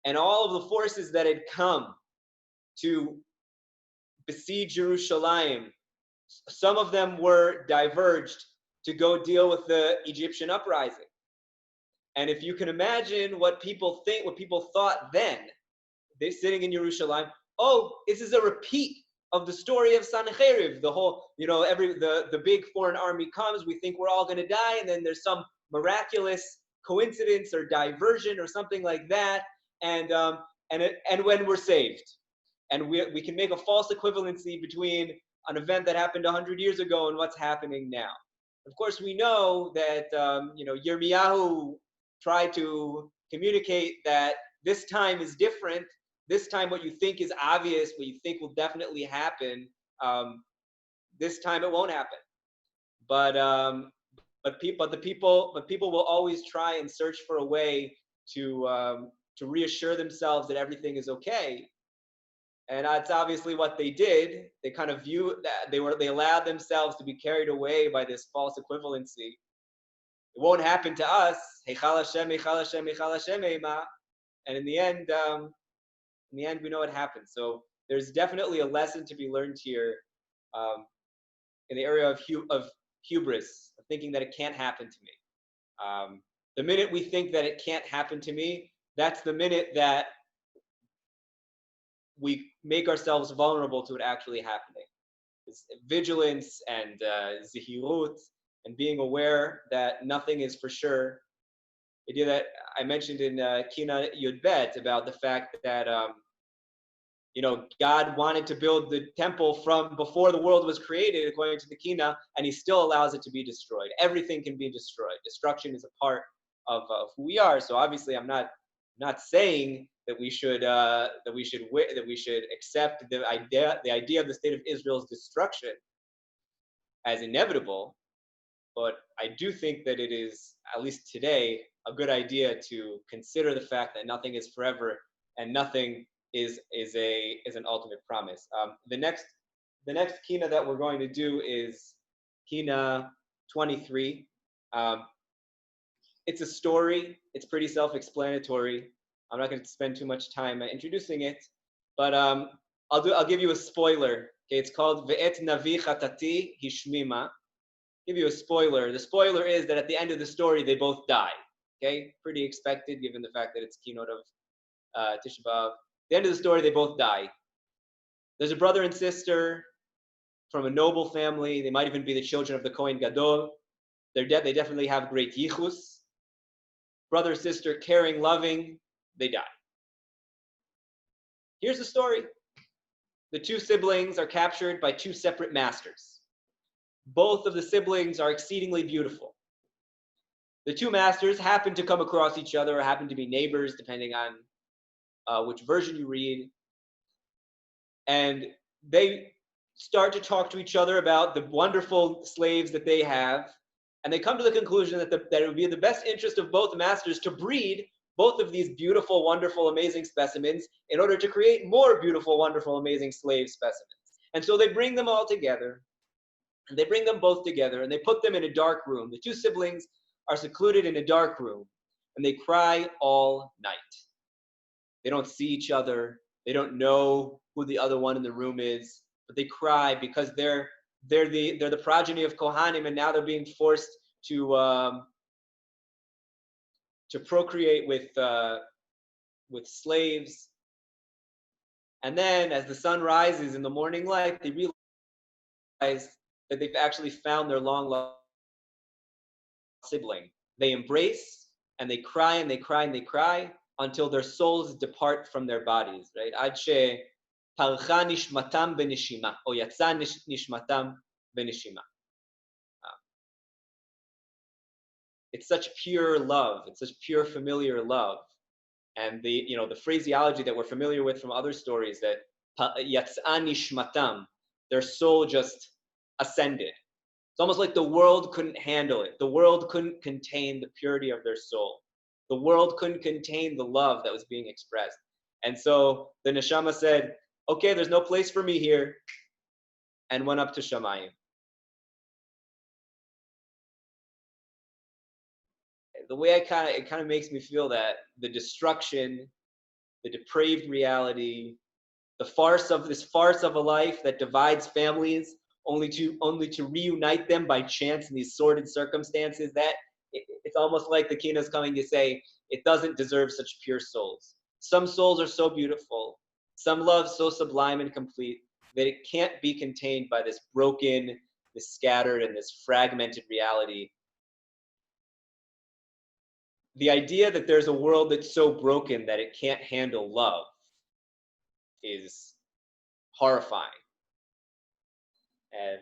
And all of the forces that had come to besiege Yerushalayim, some of them were diverged to go deal with the Egyptian uprising. And if you can imagine what people thought then, they're sitting in Yerushalayim, oh, this is a repeat of the story of Sancheriv. The whole, the big foreign army comes, we think we're all going to die, and then there's some miraculous coincidence or diversion or something like that, and when we're saved. And we can make a false equivalency between an event that happened 100 years ago and what's happening now. Of course, we know that Yirmiyahu tried to communicate that this time is different. This time, what you think is obvious, what you think will definitely happen, this time it won't happen. But people will always try and search for a way to reassure themselves that everything is okay. And that's obviously what they did. They kind of view that they allowed themselves to be carried away by this false equivalency. It won't happen to us. Heichal Hashem, Heichal Hashem, Heichal Hashem, Eima. And in the end, we know what happens. So there's definitely a lesson to be learned here in the area of hubris, of thinking that it can't happen to me. The minute we think that it can't happen to me, that's the minute that we make ourselves vulnerable to it actually happening. It's vigilance and zihirut and being aware that nothing is for sure. The idea that I mentioned in Kina Yud Bet about the fact that God wanted to build the temple from before the world was created, according to the Kina, and He still allows it to be destroyed. Everything can be destroyed. Destruction is a part of who we are. So obviously, I'm not saying that we should accept the idea of the state of Israel's destruction as inevitable, but I do think that it is, at least today, a good idea to consider the fact that nothing is forever and nothing is an ultimate promise. The next kina that we're going to do is kina 23. It's a story. It's pretty self-explanatory. I'm not going to spend too much time introducing it, but I'll give you a spoiler. Okay, it's called Ve'et Navi Chatati Hishmima. Give you a spoiler. The spoiler is that at the end of the story, they both die. Okay, pretty expected given the fact that it's Kinnot of Tisha B'Av. At the end of the story, they both die. There's a brother and sister from a noble family. They might even be the children of the Kohen Gadol. They definitely have great yichus. Brother, sister, caring, loving. They die. Here's the story. The two siblings are captured by two separate masters. Both of the siblings are exceedingly beautiful. The two masters happen to come across each other or happen to be neighbors, depending on which version you read. And they start to talk to each other about the wonderful slaves that they have. And they come to the conclusion that it would be in the best interest of both masters to breed both of these beautiful, wonderful, amazing specimens in order to create more beautiful, wonderful, amazing slave specimens. And so they bring them all together, and they bring them both together, and they put them in a dark room. The two siblings are secluded in a dark room, and they cry all night. They don't see each other. They don't know who the other one in the room is, but they cry because they're the progeny of Kohanim, and now they're being forced to procreate with slaves. And then as the sun rises in the morning light, they realize that they've actually found their long lost sibling. They embrace and they cry and they cry and they cry until their souls depart from their bodies, right? Ad she parcha nishmatam benishima, or yatsa nishmatam benishima. It's such pure love. It's such pure familiar love. And the phraseology that we're familiar with from other stories, that yatsa nishmatam, their soul just ascended. It's almost like the world couldn't handle it. The world couldn't contain the purity of their soul. The world couldn't contain the love that was being expressed. And so the neshama said, okay, there's no place for me here, and went up to Shamayim. The way it kind of makes me feel that the destruction, the depraved reality, the farce of a life that divides families, only to reunite them by chance in these sordid circumstances, that it's almost like the Kina's coming to say it doesn't deserve such pure souls. Some souls are so beautiful, some love so sublime and complete that it can't be contained by this broken, this scattered, and this fragmented reality. The idea that there's a world that's so broken that it can't handle love is horrifying. And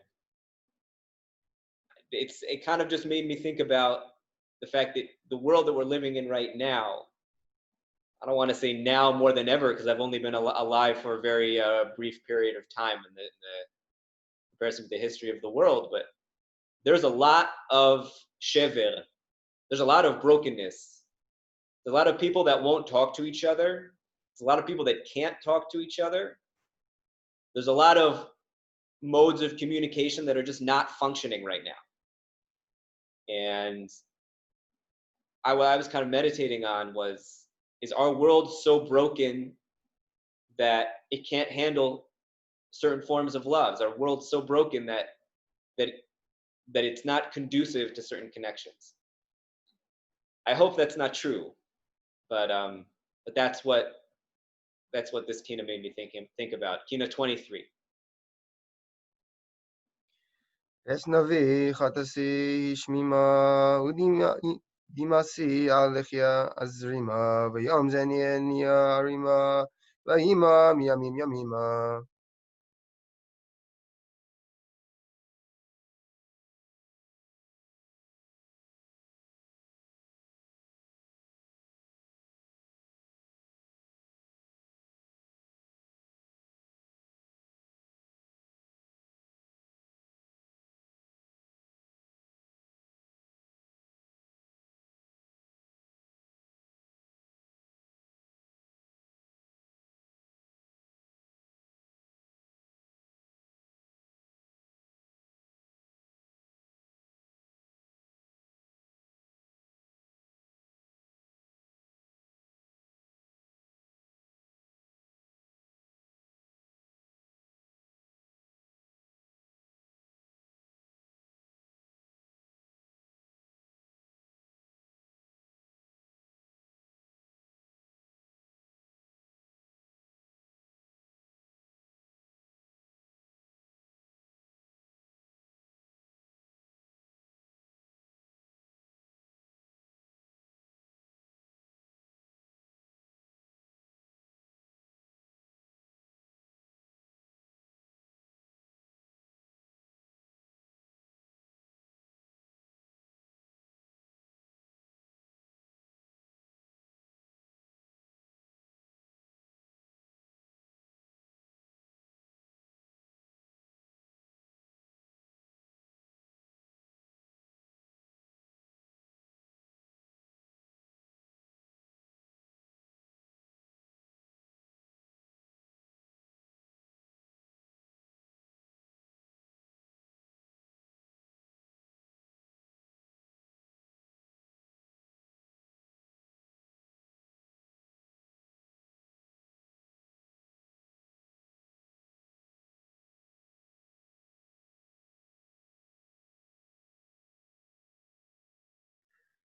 it kind of just made me think about the fact that the world that we're living in right now, I don't want to say now more than ever, because I've only been alive for a very brief period of time in the comparison with the history of the world, but there's a lot of shever, there's a lot of brokenness. There's a lot of people that won't talk to each other. There's a lot of people that can't talk to each other. There's a lot of modes of communication that are just not functioning right now. And what I was kind of meditating on is our world so broken that it can't handle certain forms of love? Is our world so broken that it's not conducive to certain connections? I hope that's not true, but that's what this Kina made me think about. Kina 23. Esnavi Khatasi Shmima Dimasi Alechia Azrima Vayam Zaniania Arima Vahima Miyamim Yamima.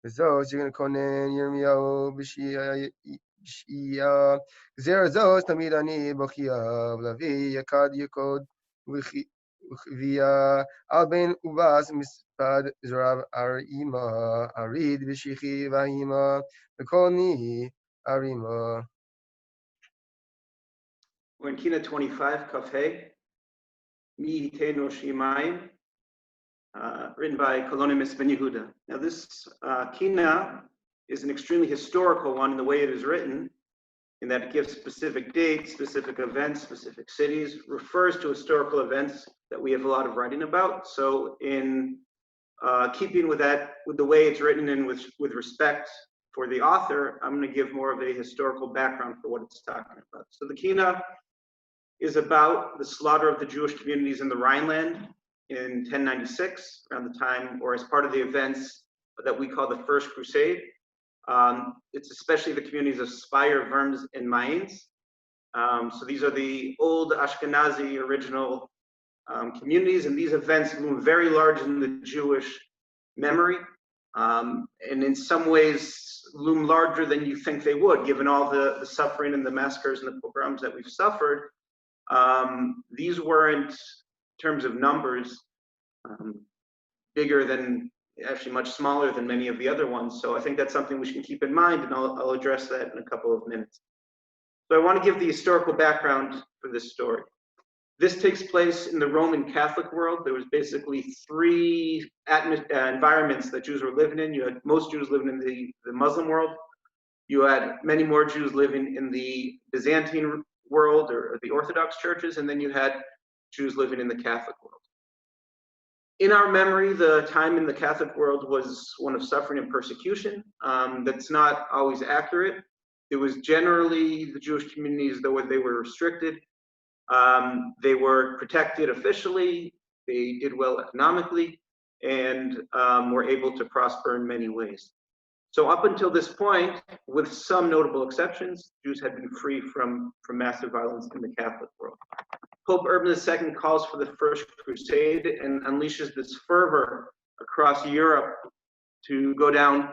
Zos, you're going to konen Yirmiyahu b'shia. Gzer zos tamid ani b'chiyav lavi yakad yakod v'chivia al ben ubas mispad zrav arima arid b'shichi v'ahima v'kolni arima. We're in Kina 25, Kafhe, Mi Teno Shimayim, written by Colonimus Ben Yehuda. Now this Kina is an extremely historical one in the way it is written, in that it gives specific dates, specific events, specific cities, refers to historical events that we have a lot of writing about. So in keeping with that, with the way it's written and with respect for the author, I'm going to give more of a historical background for what it's talking about. So the Kina is about the slaughter of the Jewish communities in the Rhineland in 1096, around the time, or as part of the events that we call the First Crusade. It's especially the communities of Speyer, Worms, and Mainz. So these are the old Ashkenazi original communities, and these events loom very large in the Jewish memory. and in some ways loom larger than you think they would, given all the suffering and the massacres and the pogroms that we've suffered. These weren't, in terms of numbers, bigger than, actually much smaller than many of the other ones. So I think that's something we should keep in mind, and I'll address that in a couple of minutes. So I want to give the historical background for this story. This takes place in the Roman Catholic world. There was basically three environments that Jews were living in. You had most Jews living in the Muslim world. You had many more Jews living in the Byzantine world or the Orthodox churches, and then you had Jews living in the Catholic world. In our memory, the time in the Catholic world was one of suffering and persecution. That's not always accurate. It was generally the Jewish communities, though they were restricted. They were protected officially, they did well economically, and were able to prosper in many ways. So up until this point, with some notable exceptions, Jews had been free from massive violence in the Catholic world. Pope Urban II calls for the First Crusade and unleashes this fervor across Europe to go down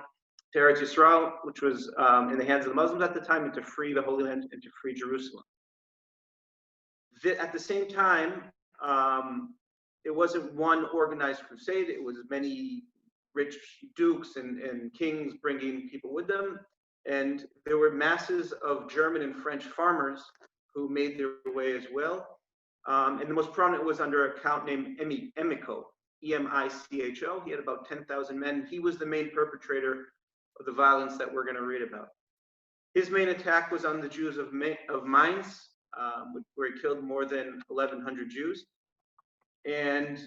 to Eretz Yisrael, which was in the hands of the Muslims at the time, and to free the Holy Land and to free Jerusalem. At the same time, it wasn't one organized crusade. It was many rich dukes and kings bringing people with them. And there were masses of German and French farmers who made their way as well. And the most prominent was under a count named Emicho, E-M-I-C-H-O. He had about 10,000 men. He was the main perpetrator of the violence that we're going to read about. His main attack was on the Jews of Mainz, where he killed more than 1,100 Jews. And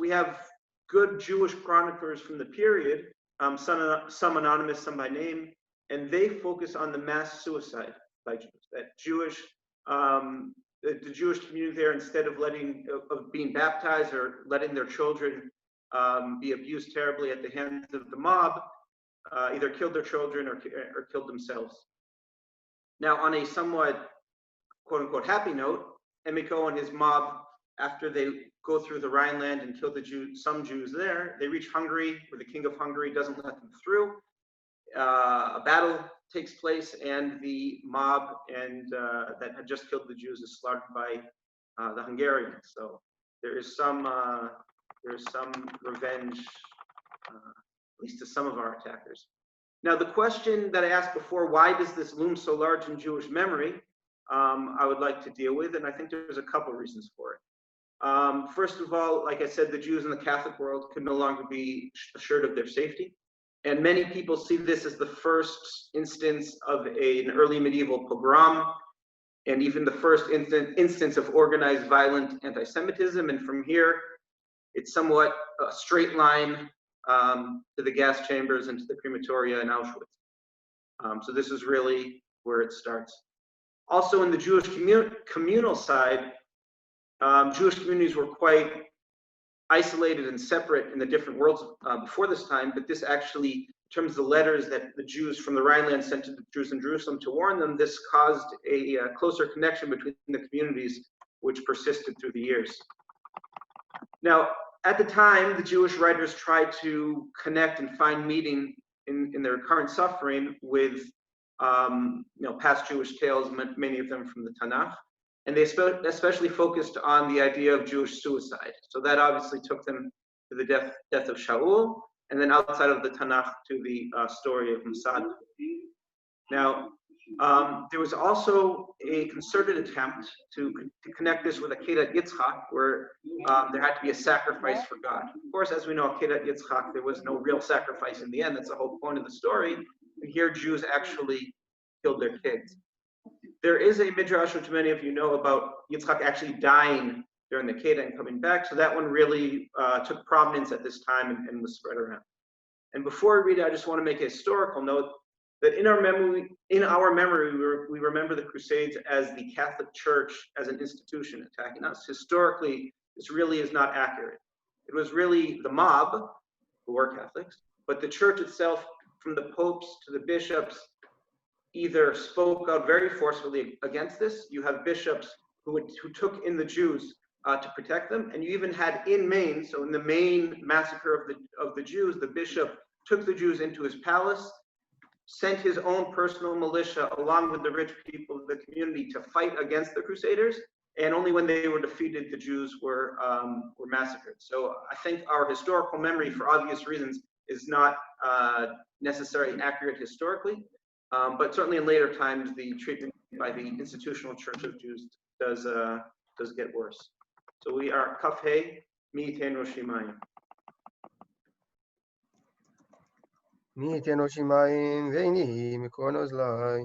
we have good Jewish chroniclers from the period, some anonymous, some by name, and they focus on the mass suicide by Jews. That the Jewish community there, instead of being baptized or letting their children be abused terribly at the hands of the mob, either killed their children or killed themselves. Now, on a somewhat quote-unquote happy note, Emicho and his mob, after they go through the Rhineland and kill some Jews there, they reach Hungary, where the king of Hungary doesn't let them through. A battle takes place, and the mob that had just killed the Jews is slaughtered by the Hungarians. So there is some revenge, at least to some of our attackers. Now, the question that I asked before, why does this loom so large in Jewish memory, I would like to deal with, and I think there's a couple reasons for it. First of all, like I said, the Jews in the Catholic world could no longer be assured of their safety. And many people see this as the first instance of an early medieval pogrom, and even the first instance of organized violent anti-Semitism. And from here, it's somewhat a straight line to the gas chambers and to the crematoria in Auschwitz. So this is really where it starts. Also, in the Jewish communal side, Jewish communities were quite isolated and separate in the different worlds before this time, but this actually, in terms of the letters that the Jews from the Rhineland sent to the Jews in Jerusalem to warn them, this caused a closer connection between the communities, which persisted through the years. Now, at the time, the Jewish writers tried to connect and find meaning in their current suffering with past Jewish tales, many of them from the Tanakh. And they especially focused on the idea of Jewish suicide. So that obviously took them to the death of Shaul, and then outside of the Tanakh to the story of Masad. Now, there was also a concerted attempt to connect this with Akedat Yitzchak, where there had to be a sacrifice for God. Of course, as we know, Akedat Yitzchak, there was no real sacrifice in the end. That's the whole point of the story. And here, Jews actually killed their kids. There is a midrash, which many of you know, about Yitzchak actually dying during the Kedah and coming back. So that one really took prominence at this time and was spread around. And before I read it, I just want to make a historical note that in our memory, we remember the Crusades as the Catholic Church as an institution attacking us. Historically, this really is not accurate. It was really the mob, who were Catholics, but the church itself, from the popes to the bishops, either spoke out very forcefully against this. You have bishops who took in the Jews to protect them, and you even had in Maine, so in the Maine massacre of the Jews, the bishop took the Jews into his palace, sent his own personal militia along with the rich people of the community to fight against the Crusaders, and only when they were defeated, the Jews were massacred. So I think our historical memory, for obvious reasons, is not necessarily accurate historically, but certainly in later times, the treatment by the institutional Church of Jews does get worse. So we are Kafhe Mi Tenu Shimayim. מי ייתן עוד שמיים ועיני מכל אוזלי.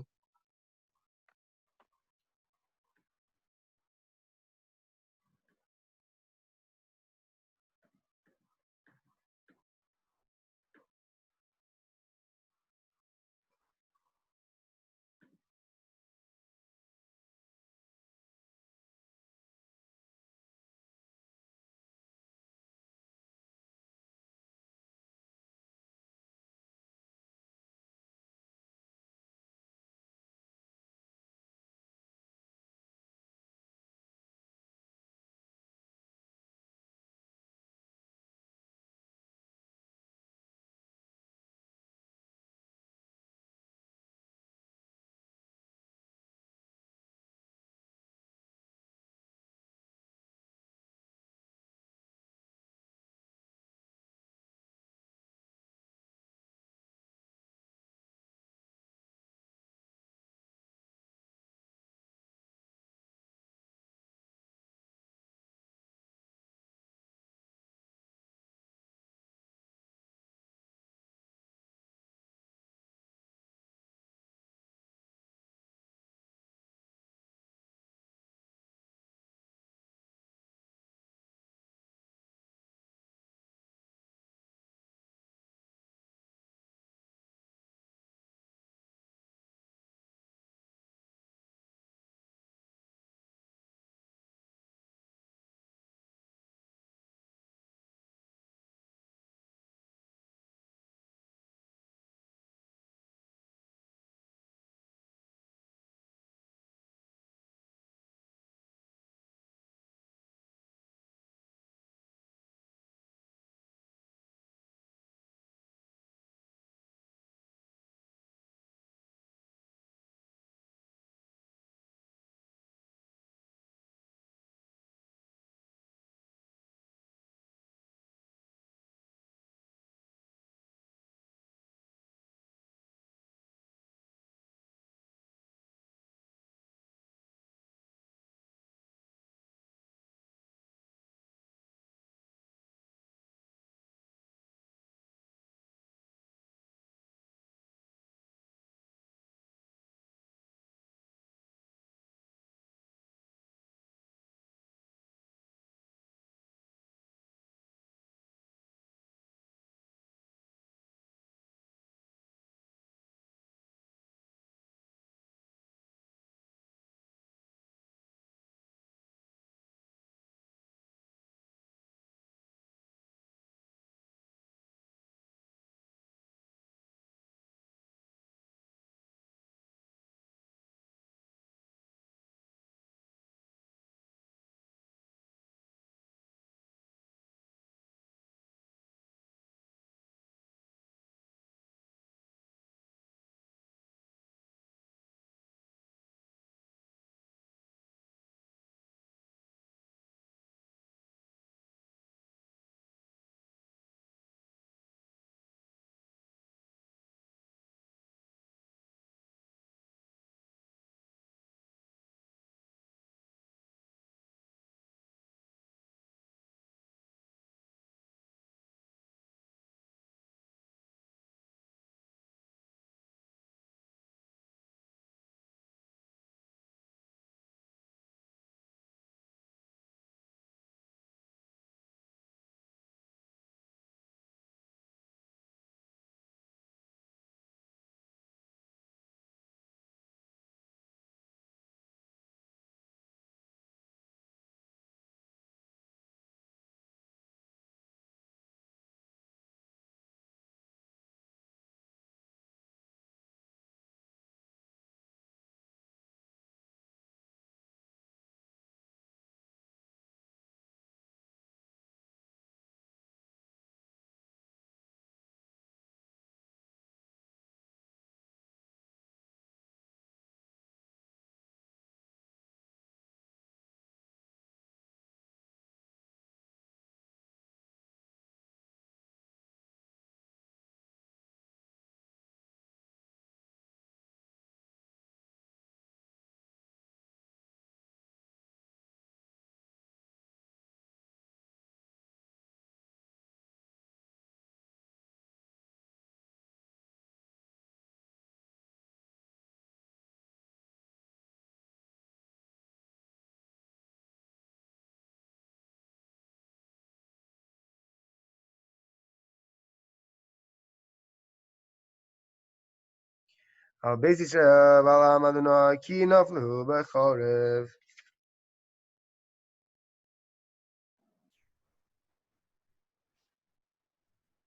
על בית ישראל ועל עם אדוני כי נפלו בחורף.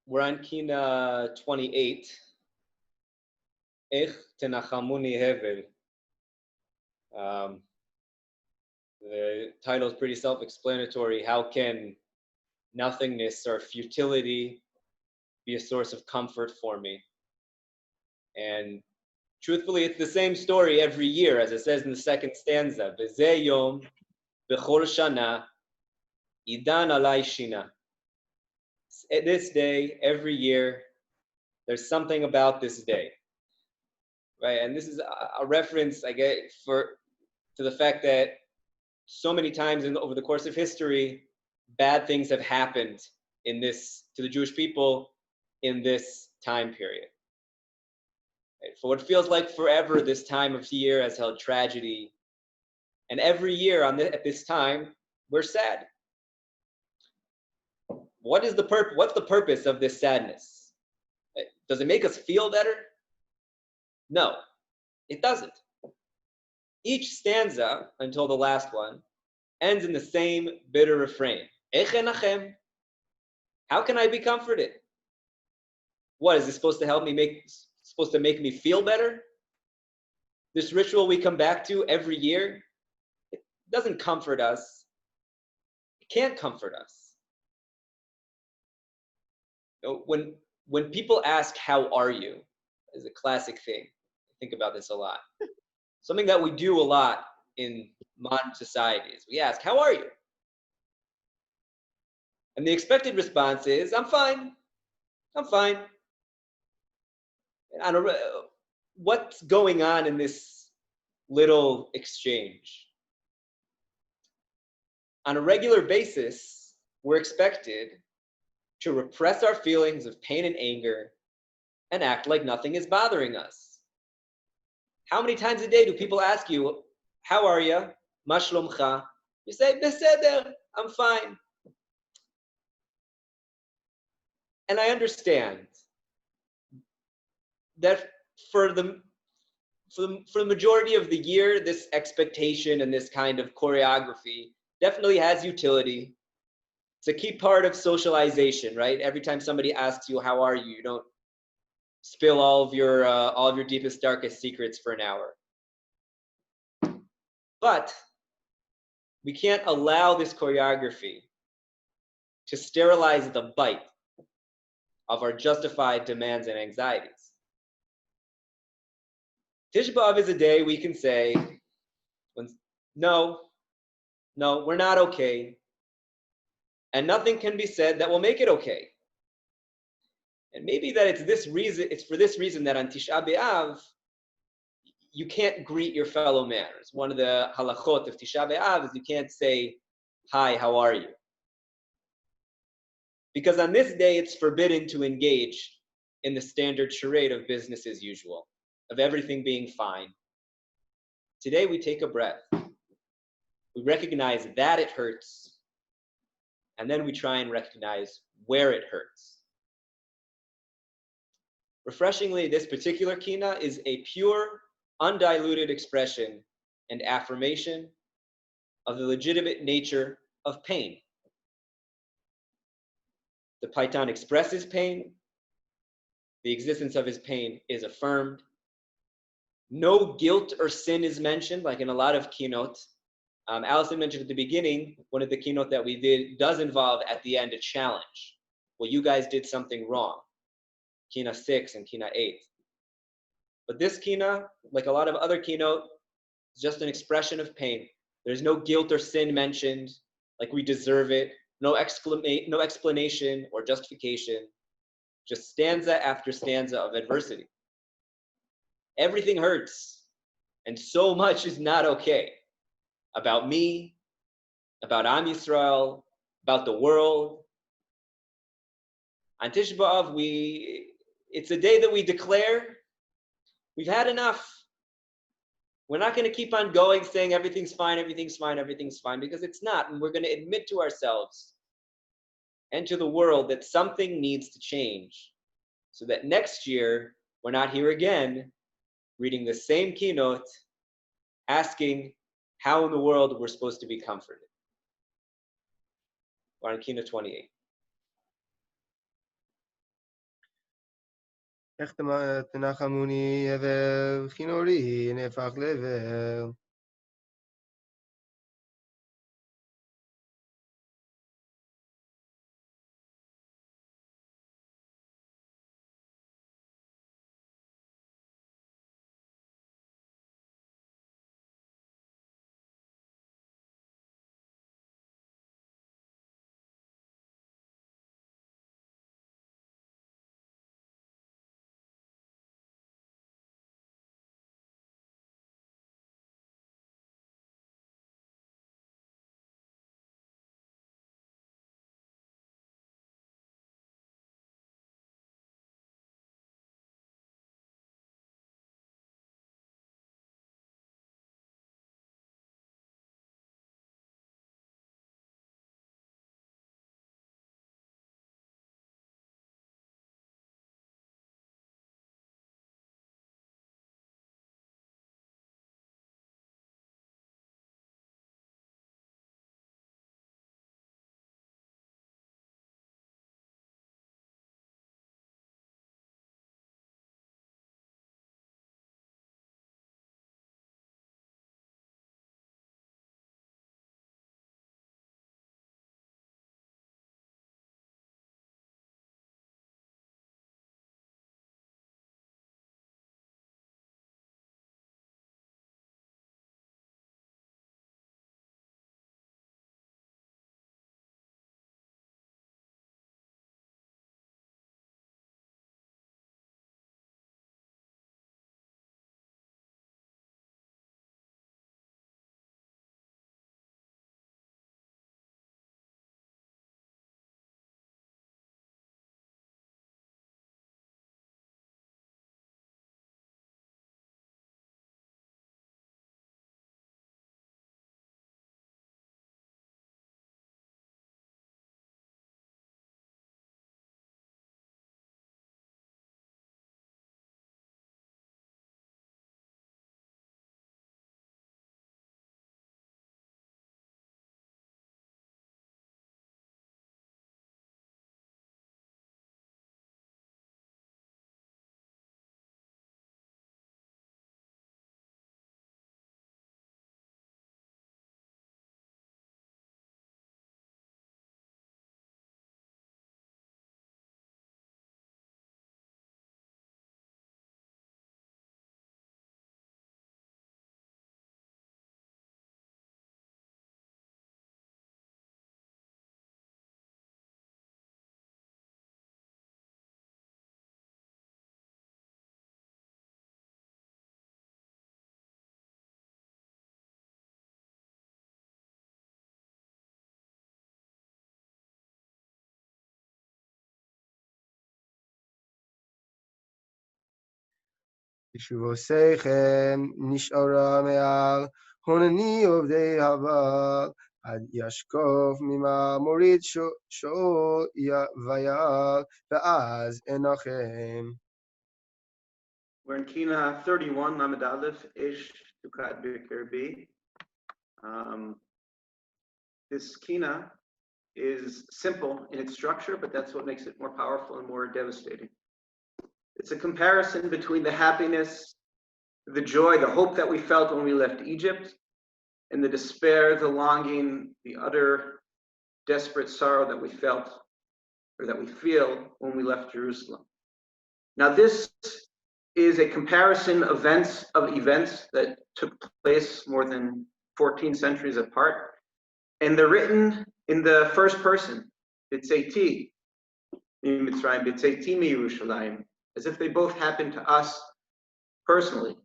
We're on Kina 28. Ech tenachamuni hevel. The title is pretty self-explanatory. How can nothingness or futility be a source of comfort for me? And truthfully, it's the same story every year, as it says in the second stanza. B'zeh yom b'chol shana idan alai shina. This day, every year, there's something about this day, right? And this is a reference, I get, to the fact that so many times over the course of history, bad things have happened to the Jewish people in this time period. Right? For what feels like forever, this time of year has held tragedy, and every year at this time, we're sad. What's the purpose of this sadness? Does it make us feel better? No, it doesn't. Each stanza, until the last one, ends in the same bitter refrain. Echenachem. How can I be comforted? What is this supposed to make me feel better? This ritual we come back to every year, it doesn't comfort us. It can't comfort us. You know, when people ask, how are you? Is a classic thing. I think about this a lot. Something that we do a lot in modern societies. We ask, how are you? And the expected response is, I'm fine. I'm fine. I don't know what's going on in this little exchange. On a regular basis, we're expected to repress our feelings of pain and anger and act like nothing is bothering us. How many times a day do people ask you, how are you? Ma shlomcha? You say, beseder, I'm fine. And I understand that for the majority of the year, this expectation and this kind of choreography definitely has utility. It's a key part of socialization, right? Every time somebody asks you, how are you? You don't spill all of your deepest, darkest secrets for an hour. But we can't allow this choreography to sterilize the bite of our justified demands and anxieties. Tisha B'Av is a day we can say, no, we're not okay. And nothing can be said that will make it okay. And maybe that it's for this reason that on Tisha B'Av, you can't greet your fellow man. It's one of the halachot of Tisha B'Av is you can't say, hi, how are you? Because on this day, it's forbidden to engage in the standard charade of business as usual, of everything being fine. Today, we take a breath. We recognize that it hurts, and then we try and recognize where it hurts. Refreshingly, this particular kina is a pure, undiluted expression and affirmation of the legitimate nature of pain. The Paitan expresses pain. The existence of his pain is affirmed. No guilt or sin is mentioned, like in a lot of Kinnot. Allison mentioned at the beginning, one of the Kinnot that we did does involve at the end a challenge. Well, you guys did something wrong. Kina 6 and Kina 8. But this Kina, like a lot of other Kinnot, is just an expression of pain. There's no guilt or sin mentioned, like we deserve it. No explanation or justification. Just stanza after stanza of adversity. Everything hurts, and so much is not okay. About me, about Am Yisrael, about the world. On Tisha B'Av, it's a day that we declare we've had enough. We're not going to keep on going saying everything's fine, everything's fine, everything's fine, because it's not. And we're going to admit to ourselves and to the world that something needs to change so that next year we're not here again reading the same Kinnot, asking how in the world we're supposed to be comforted. We're on Kinnot 28. איך תנחמוני הבל, כינורי נהפך לבל. ישובוסכם נשארה מעל, הונני עובדי הבעל, עד ישקוף ממה מוריד שאול ויעל, ואז אנחם. We're in Kina 31, Lamed Aleph, Ish Tukat Bikir B. This Kina is simple in its structure, but that's what makes it more powerful and more devastating. It's a comparison between the happiness, the joy, the hope that we felt when we left Egypt, and the despair, the longing, the utter desperate sorrow that we felt, or that we feel when we left Jerusalem. Now, this is a comparison of events that took place more than 14 centuries apart, and they're written in the first person. B'tzeiti miMitzrayim, b'tzeiti miYerushalayim, as if they both happened to us personally.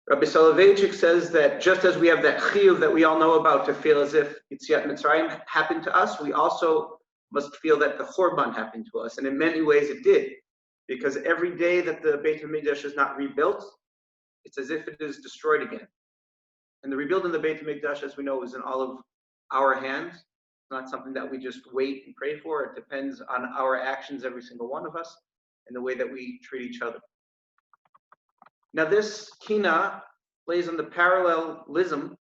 Rabbi Soloveitchik says that just as we have that chiyuv that we all know about to feel as if Yetziat Mitzrayim happened to us, we also must feel that the Chorban happened to us, and in many ways it did, because every day that the Beit HaMikdash is not rebuilt, it's as if it is destroyed again. And the rebuilding of the Beit HaMikdash, as we know, is in all of our hands. It's not something that we just wait and pray for. It depends on our actions, every single one of us, and the way that we treat each other. Now this kina plays on the parallelism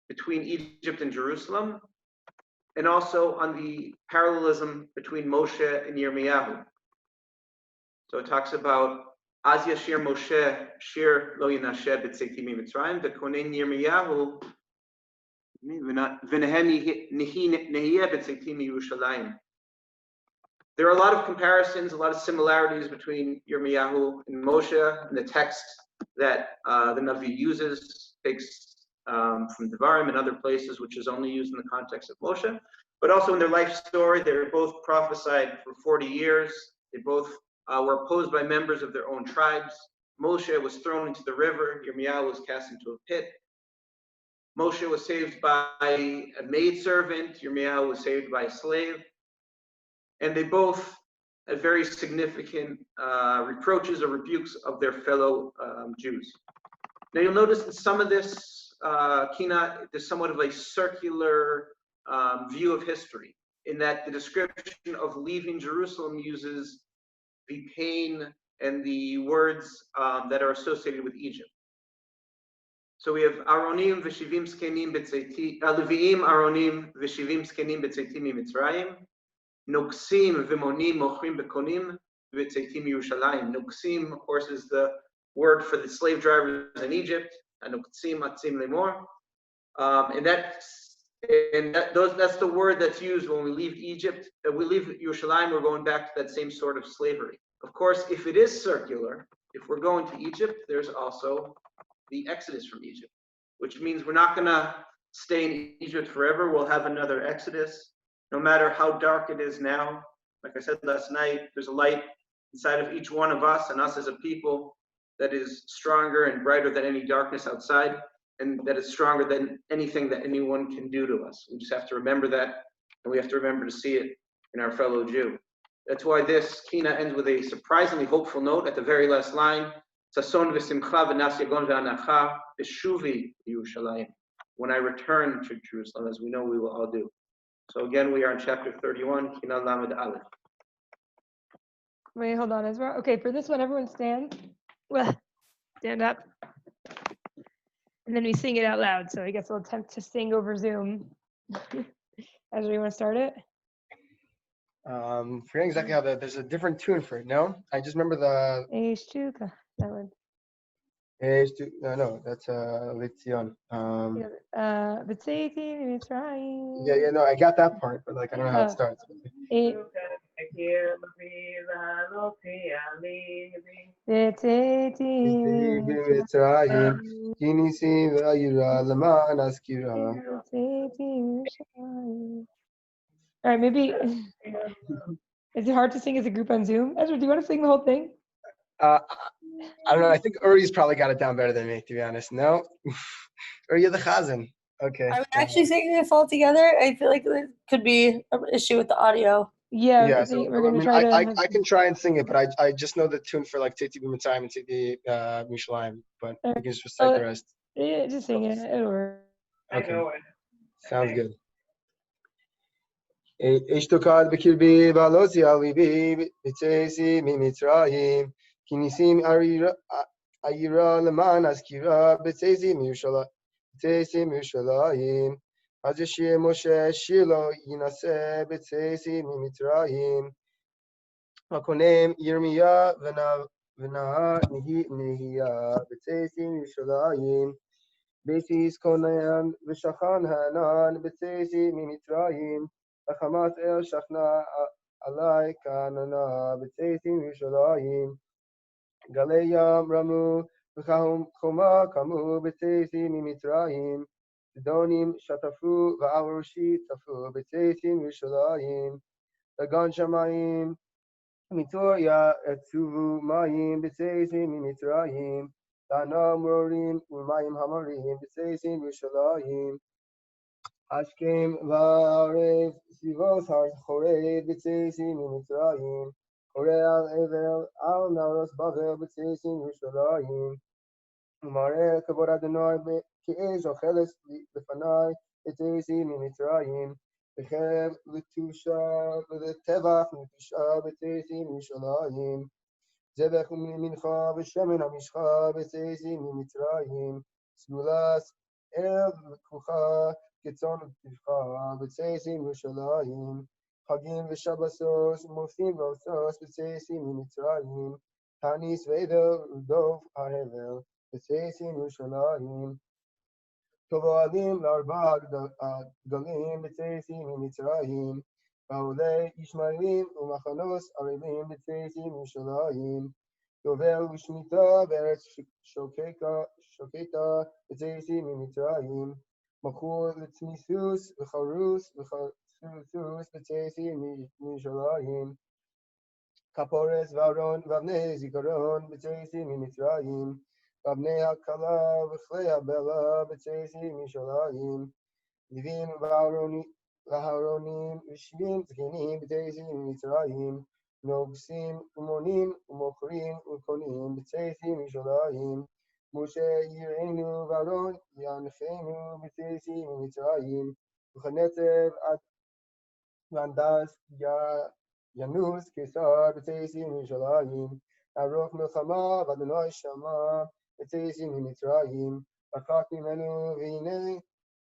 between Egypt and Jerusalem, and also on the parallelism between Moshe and Yirmiyahu. So it talks about Az Yashir Moshe Shir Lo Yinasheh B'Tzeiti Mitzrayim V'Konen Yirmiyahu V'Nehem Nehiyeh B'Tzeiti Yerushalayim. There are a lot of comparisons, a lot of similarities between Yirmiyahu and Moshe, and the text that the Navi uses takes from Devarim and other places, which is only used in the context of Moshe. But also in their life story, they were both prophesied for 40 years. They both were opposed by members of their own tribes. Moshe was thrown into the river. Yirmiyahu was cast into a pit. Moshe was saved by a maidservant. Yirmiyahu was saved by a slave. And they both had very significant reproaches or rebukes of their fellow Jews. Now you'll notice in some of this kina, there's somewhat of a circular view of history, in that the description of leaving Jerusalem uses the pain and the words that are associated with Egypt. So we have Aronim v'shivim skenim b'tzeiti, Leviim Aronim v'shivim skenim b'tzeiti mitzrayim, Noksim v'monim mochrim b'konim b'tzeiti Yerushalayim. Noksim, of course, is the word for the slave drivers in Egypt. Noksim atzim lemor, and that's the word that's used when we leave Egypt. We leave Yerushalayim, we're going back to that same sort of slavery. Of course, if it is circular, if we're going to Egypt, there's also the Exodus from Egypt, which means we're not going to stay in Egypt forever. We'll have another Exodus. No matter how dark it is now, like I said last night, there's a light inside of each one of us and us as a people that is stronger and brighter than any darkness outside, and that is stronger than anything that anyone can do to us. We just have to remember that, and we have to remember to see it in our fellow Jew. That's why this kina ends with a surprisingly hopeful note at the very last line. Sason v'simcha v'nas yagon v'anacha v'shuvi Yerushalayim. When I return to Jerusalem, as we know we will all do. So again, we are in chapter 31, Kina Lamed Aleph. Wait, hold on, Ezra. Okay, for this one, everyone stand. Well, stand up. And then we sing it out loud. So I guess we'll attempt to sing over Zoom. Ezra, you want to start it? Forgetting exactly how there's a different tune for it. No, I just remember the. That one. No, that's Litzion. B'tzeiti Yeah, no, I got that part, but like I don't know how it starts. All right, maybe. Is it hard to sing as a group on Zoom? Ezra, do you want to sing the whole thing? I don't know. I think Uri's probably got it down better than me, to be honest. No? Uri, you're the chazan. Okay. Are we actually singing it all together? I feel like there could be an issue with the audio. Yeah, So, we're going to try to. I can try and sing it, but I just know the tune for like Tzeiti B'Mitzrayim and Tzeiti Yerushalayim, but we can just recite the rest. Yeah, just sing it. It'll work. Okay. Sounds good. Eshtokad b'kirbi v'alozi al libi b'tzeisi mitzrayim ki nisim ayira leman azkira b'tzeisi Yerushalayim az yashir Moshe shir lo yinaseh b'tzeisi mitzrayim v'konem Yirmiyah v'na nehiyah b'tzeisi Yerushalayim Beis konan v'shachan hanan b'tzeisi mitzrayim Achamat el shachna alai kanana b'tzeitim Yerushalayim Galeyam ramu v'chahum choma kamu b'tzeitim mitzrayim Sidonim shatafu v'avarushi tafu b'tzeitim Yerushalayim Lagan shamayim mitoya etzuvu mayim b'tzeitim mitzrayim Dana murorim u'mayim hamarim b'tzeitim Yerushalayim Ashkem v'arev sivos har chorev b'tzeisim mitzrayim Koreh al evel al naros bavel b'tzeisim Yerushalayim Umareh kavod Adonai ke'ez ocheles lefanai b'tzeisim mitzrayim V'cherev l'tusha v'letevach l'tusha b'tzeisim Yerushalayim זבח ומנחה ושמן המשחה וצאצאים ממצרים, סגולת אל כוחה כצאן ותבחה וצאצאים ירושלים, חגים ושבתות מופתים ועושות וצאצאים ממצרים, תעניס ועבר ודוב ההבל וצאצאים ירושלים, תבואלים לארבע גלים וצאצאים ממצרים, בעולי ישמעאלים ומחנות ערלים בצאצאים ירושלים, יובל ושמיטה בארץ שוקטה בצאצאים ממצרים, מכור לצמיתוס וחרוס וחסוס בצאצאים מירושלים, כפורס וארון ואבני זיכרון בצאצאים ממצרים, ואבני הכלה וכלי הבלה בצאצאים מירושלים, לווים והארונים ושבים זקנים בצאצאים ממצרים, נוגסים ומונים ומוכרים וקונים בצאצאים מירושלים, משה יראנו ואהרון ינחנו בצאצאים ממצרים, וכנצב והנדס ינוס קיסר בצאצאים מירושלים, ארוך מלחמה ואדוני שמע בצאצאים ממצרים, רחק ממנו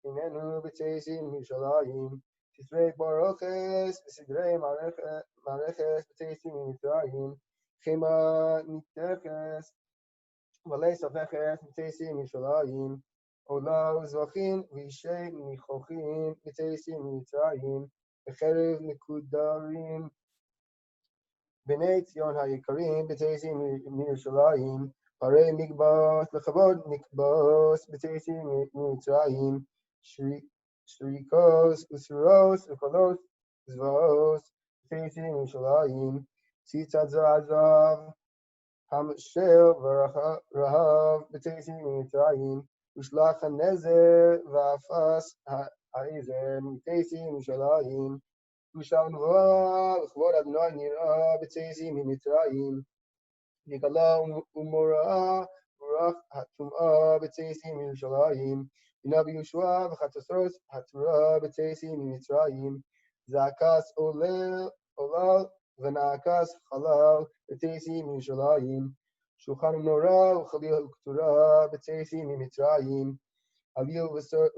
והננו בצאצאים מירושלים, תסרק ברוכס וסדרי מערכת בצאצאים ממצרים, חמה ניתכס מלא ספכס בצאצאים מירושלים, עולה וזבחים ואישי ניחוחים בצאצאים ממצרים, וחרב מקודרים בני ציון היקרים בצאצאים מירושלים, הרי מקבוס לכבוד נקבוס בצאצאים ממצרים, שריקוס וסרוס וקולות זוועות בצאצאים מירושלים, ציצת זהב המשל ורהב בצאצאים ממצרים, ושלח הנזר ואפס העזר בצאצאים מירושלים, ושם נבואה וכבוד אדוני נראה בצאצאים ממצרים, נגלה ומוראה ורוח הטומאה בצאצאים מירושלים, ונביא יהושע וחצוצרות התורה בצאצאים ממצרים, זעקת עולל ונעקת חלל בצאצאים מירושלים, שולחן ומנורה וחליל וכתורה בצאצאים ממצרים, אביל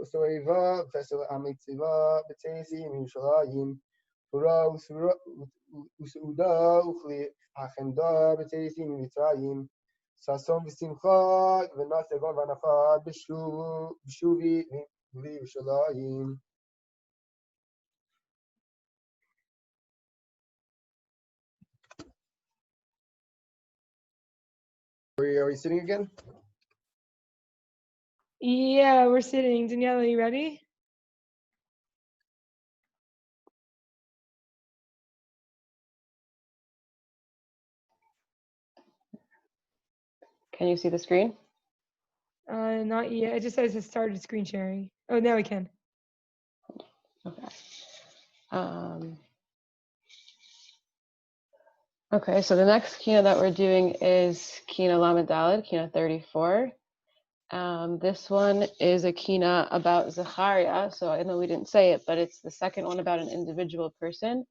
וסורבה ופסל המצבה בצאצאים מירושלים, תורה וסעודה וכלי החמדה בצאצאים ממצרים, ששון ושמחה ונס יגון והנחה בשובי לירושלים. Are we sitting again? Yeah, we're sitting. Daniela, you ready? Can you see the screen? Not yet. It just says it started screen sharing. Oh, now we can. Okay. Okay, so the next kina that we're doing is kina Lamed Daled, kina 34. This one is a kina about Zachariah. So I know we didn't say it, but it's the second one about an individual person.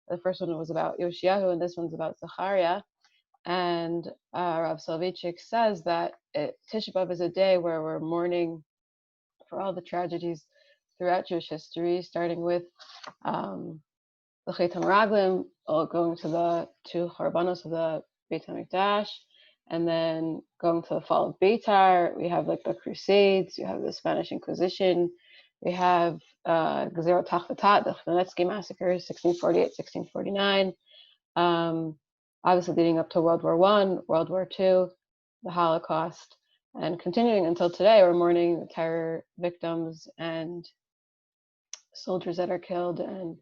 The first one was about Yoshiyahu, and this one's about Zachariah. And Rav Soloveitchik says that Tisha B'Av is a day where we're mourning for all the tragedies throughout Jewish history, starting with the Chet HaMeraglim, going to the two Harbanos of the Beit HaMikdash, and then going to the fall of Beitar. We have like the Crusades, you have the Spanish Inquisition, we have Gezerot Tachvatat, the Chmielnicki massacre, 1648, 1649. Obviously leading up to World War I, World War II, the Holocaust, and continuing until today, we're mourning the terror victims and soldiers that are killed, and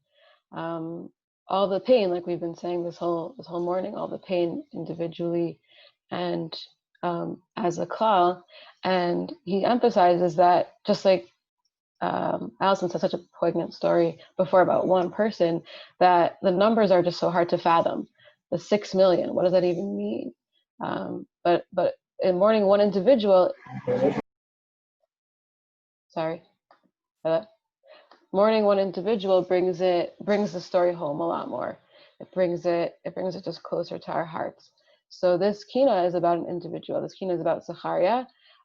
all the pain, like we've been saying this whole morning, all the pain individually and as a klal. And he emphasizes that, just like Allison said such a poignant story before about one person, that the numbers are just so hard to fathom. The 6 million, what does that even mean? But in mourning one individual, mourning one individual brings the story home a lot more. It brings it just closer to our hearts. So this kina is about an individual. This kina is about Zechariah.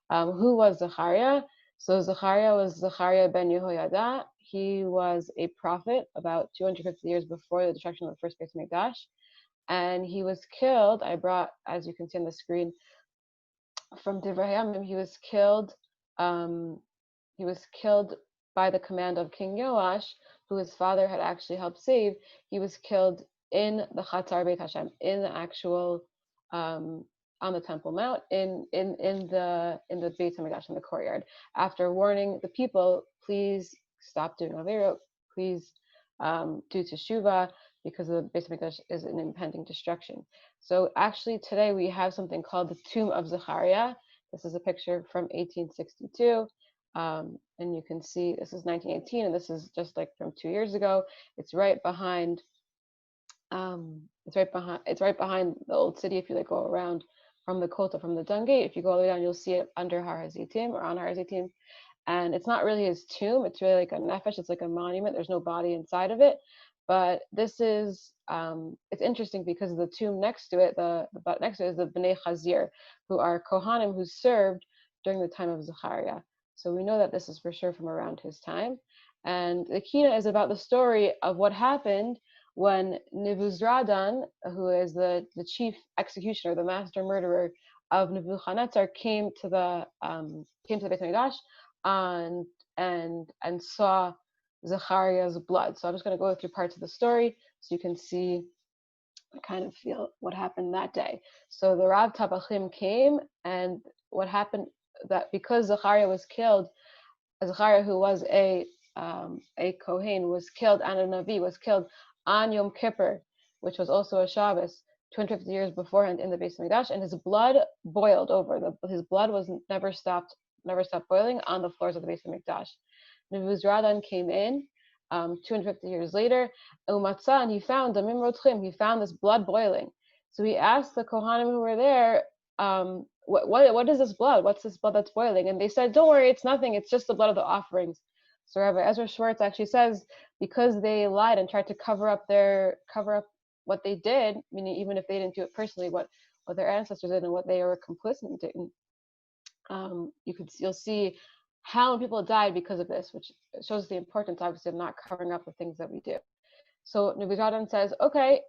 Who was Zechariah? So Zechariah was Zechariah ben Yehoyada. He was a prophet about 250 years before the destruction of the first Beit HaMikdash. And he was killed. I brought, as you can see on the screen, from Divrei Hayamim, he was killed by the command of King Yoash, who his father had actually helped save. He was killed in the Chatzar Beit Hashem, in the actual on the Temple Mount, in the Beit HaMikdash, in the courtyard, after warning the people, please stop doing Averot, please do Teshuvah, because the Beit HaMikdash is an impending destruction. So actually today we have something called the Tomb of Zechariah. This is a picture from 1862. And you can see this is 1918, and this is just like from 2 years ago. It's right behind the old city. If you like go around from the Kota, from the Dung Gate, if you go all the way down, you'll see it under Har HaZitim, or on Har HaZitim. And it's not really his tomb, it's really like a nefesh, it's like a monument. There's no body inside of it. But this is, it's interesting because the tomb next to it, next to it is the Bnei Chazir, who are Kohanim who served during the time of Zechariah. So we know that this is for sure from around his time. And the Kina is about the story of what happened when Nebuzaradan, who is the chief executioner, the master murderer of Nebuchadnezzar, came to the Beit HaMikdash and saw Zechariah's blood. So I'm just going to go through parts of the story so you can see, kind of feel what happened that day. So the Rav Tabachim came, and what happened, that because Zechariah was killed, Zechariah, who was a Kohen, was killed, and a Navi was killed on Yom Kippur, which was also a Shabbos, 250 years beforehand in the Beit HaMikdash, and his blood boiled over. His blood was never stopped boiling on the floors of the Beit HaMikdash. Nebuzaradan came in 250 years later, and he found Damim Rotchim, he found this blood boiling. So he asked the Kohanim who were there, what is this blood? What's this blood that's boiling? And they said, don't worry, it's nothing, it's just the blood of the offerings. So Rabbi Ezra Schwartz actually says, because they lied and tried to cover up what they did, meaning even if they didn't do it personally, what their ancestors did and what they were complicit in, you'll see how many people died because of this, which shows the importance, obviously, of not covering up the things that we do. So Nebuzaradan says, okay,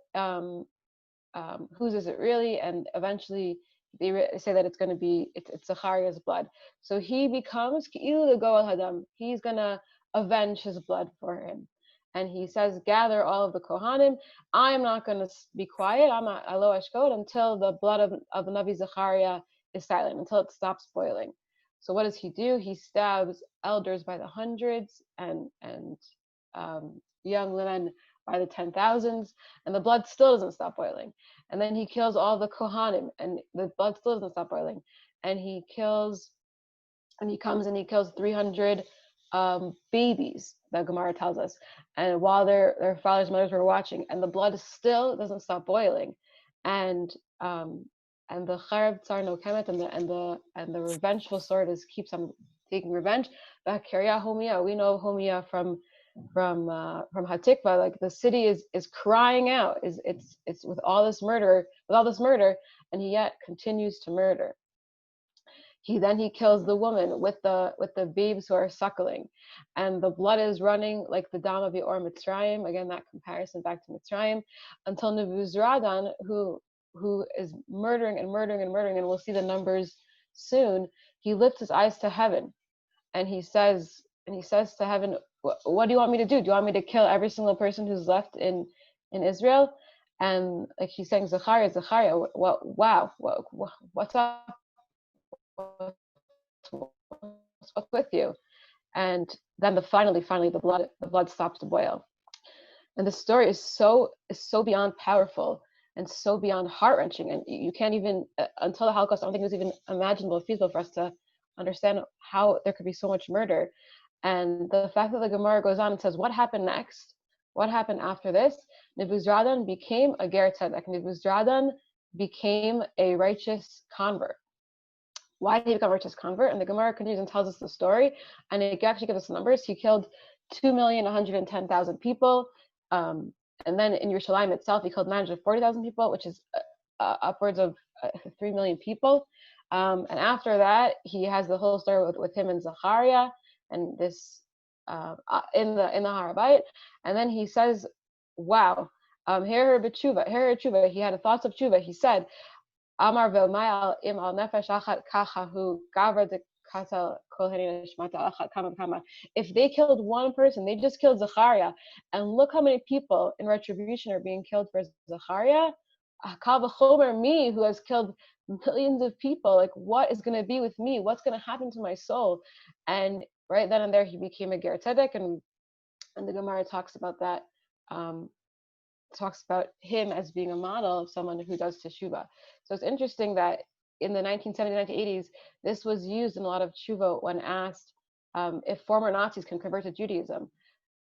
whose is it really? And eventually they say that it's going to be, it's Zechariah's blood. So he becomes Ki'ilu the Goel Hadam. He's going to avenge his blood for him. And he says, gather all of the Kohanim. I'm not going to be quiet. I'm not Alo Ashkod until the blood of the Navi Zechariah is silent, until it stops boiling. So what does he do? He stabs elders by the hundreds and young women by the 10,000s, and the blood still doesn't stop boiling. And then he kills all the Kohanim, and the blood still doesn't stop boiling. And he comes and he kills 300 babies, the Gemara tells us, and while their fathers, mothers were watching, and the blood still doesn't stop boiling. And the Charev Tsar No Kemet, and the revengeful sword keeps on taking revenge. The Kiryat Homia, we know Homia from Hatikva, like the city is crying out, it's with all this murder, and he yet continues to murder. He kills the woman with the babes who are suckling, and the blood is running like the dam of Yeor Mitzrayim. Again, that comparison back to Mitzrayim, until Nebuzaradan, who is murdering, and we'll see the numbers soon. He lifts his eyes to heaven, and he says to heaven, what do you want me to do? Do you want me to kill every single person who's left in Israel? And like he's saying, Zechariah, wow, what's up? What's with you? And then finally the blood stops to boil. And the story is so beyond powerful and so beyond heart-wrenching, and you can't even, until the Holocaust, I don't think it was even imaginable, feasible for us to understand how there could be so much murder. And the fact that the Gemara goes on and says, what happened next? What happened after this? Nebuzaradan became a Ger Tzedek. Nebuzaradan became a righteous convert. Why did he become a righteous convert? And the Gemara continues and tells us the story, and it actually gives us numbers. He killed 2,110,000 people. And then in Yerushalayim itself, he killed 940,000 people, which is upwards of 3 million people. And after that, he has the whole story with him and Zachariah and this in the Harabite. And then he says, wow, here tshuva. He had thoughts of tshuva. He said, Amar v'mayal im al nefesh achat kachahu gavra de katal kol nishmata achat kama. If they killed one person, they just killed Zachariah, and look how many people in retribution are being killed for Zachariah. Kal v'chomer, me who has killed millions of people. Like, what is going to be with me? What's going to happen to my soul? And right then and there, he became a ger tzedek, and the Gemara talks about that. Talks about him as being a model of someone who does teshuvah. So it's interesting that in the 1970s, 1980s, this was used in a lot of tshuva when asked if former Nazis can convert to Judaism.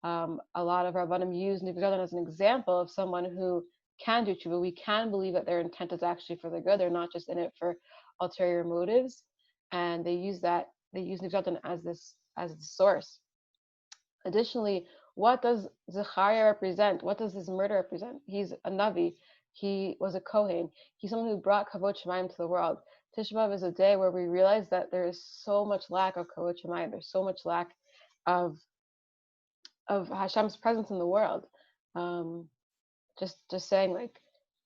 A lot of Rabbanim use Niv'u Jordan as an example of someone who can do tshuva. We can believe that their intent is actually for the good. They're not just in it for ulterior motives. And they use Niv'u Jordan as the source. Additionally, what does Zechariah represent? What does his murder represent? He's a Navi. He was a Kohen. He's someone who brought Kavod Shemayim to the world. Tisha B'Av is a day where we realize that there is so much lack of Kavod Shemayim. There's so much lack of Hashem's presence in the world. Just saying, like,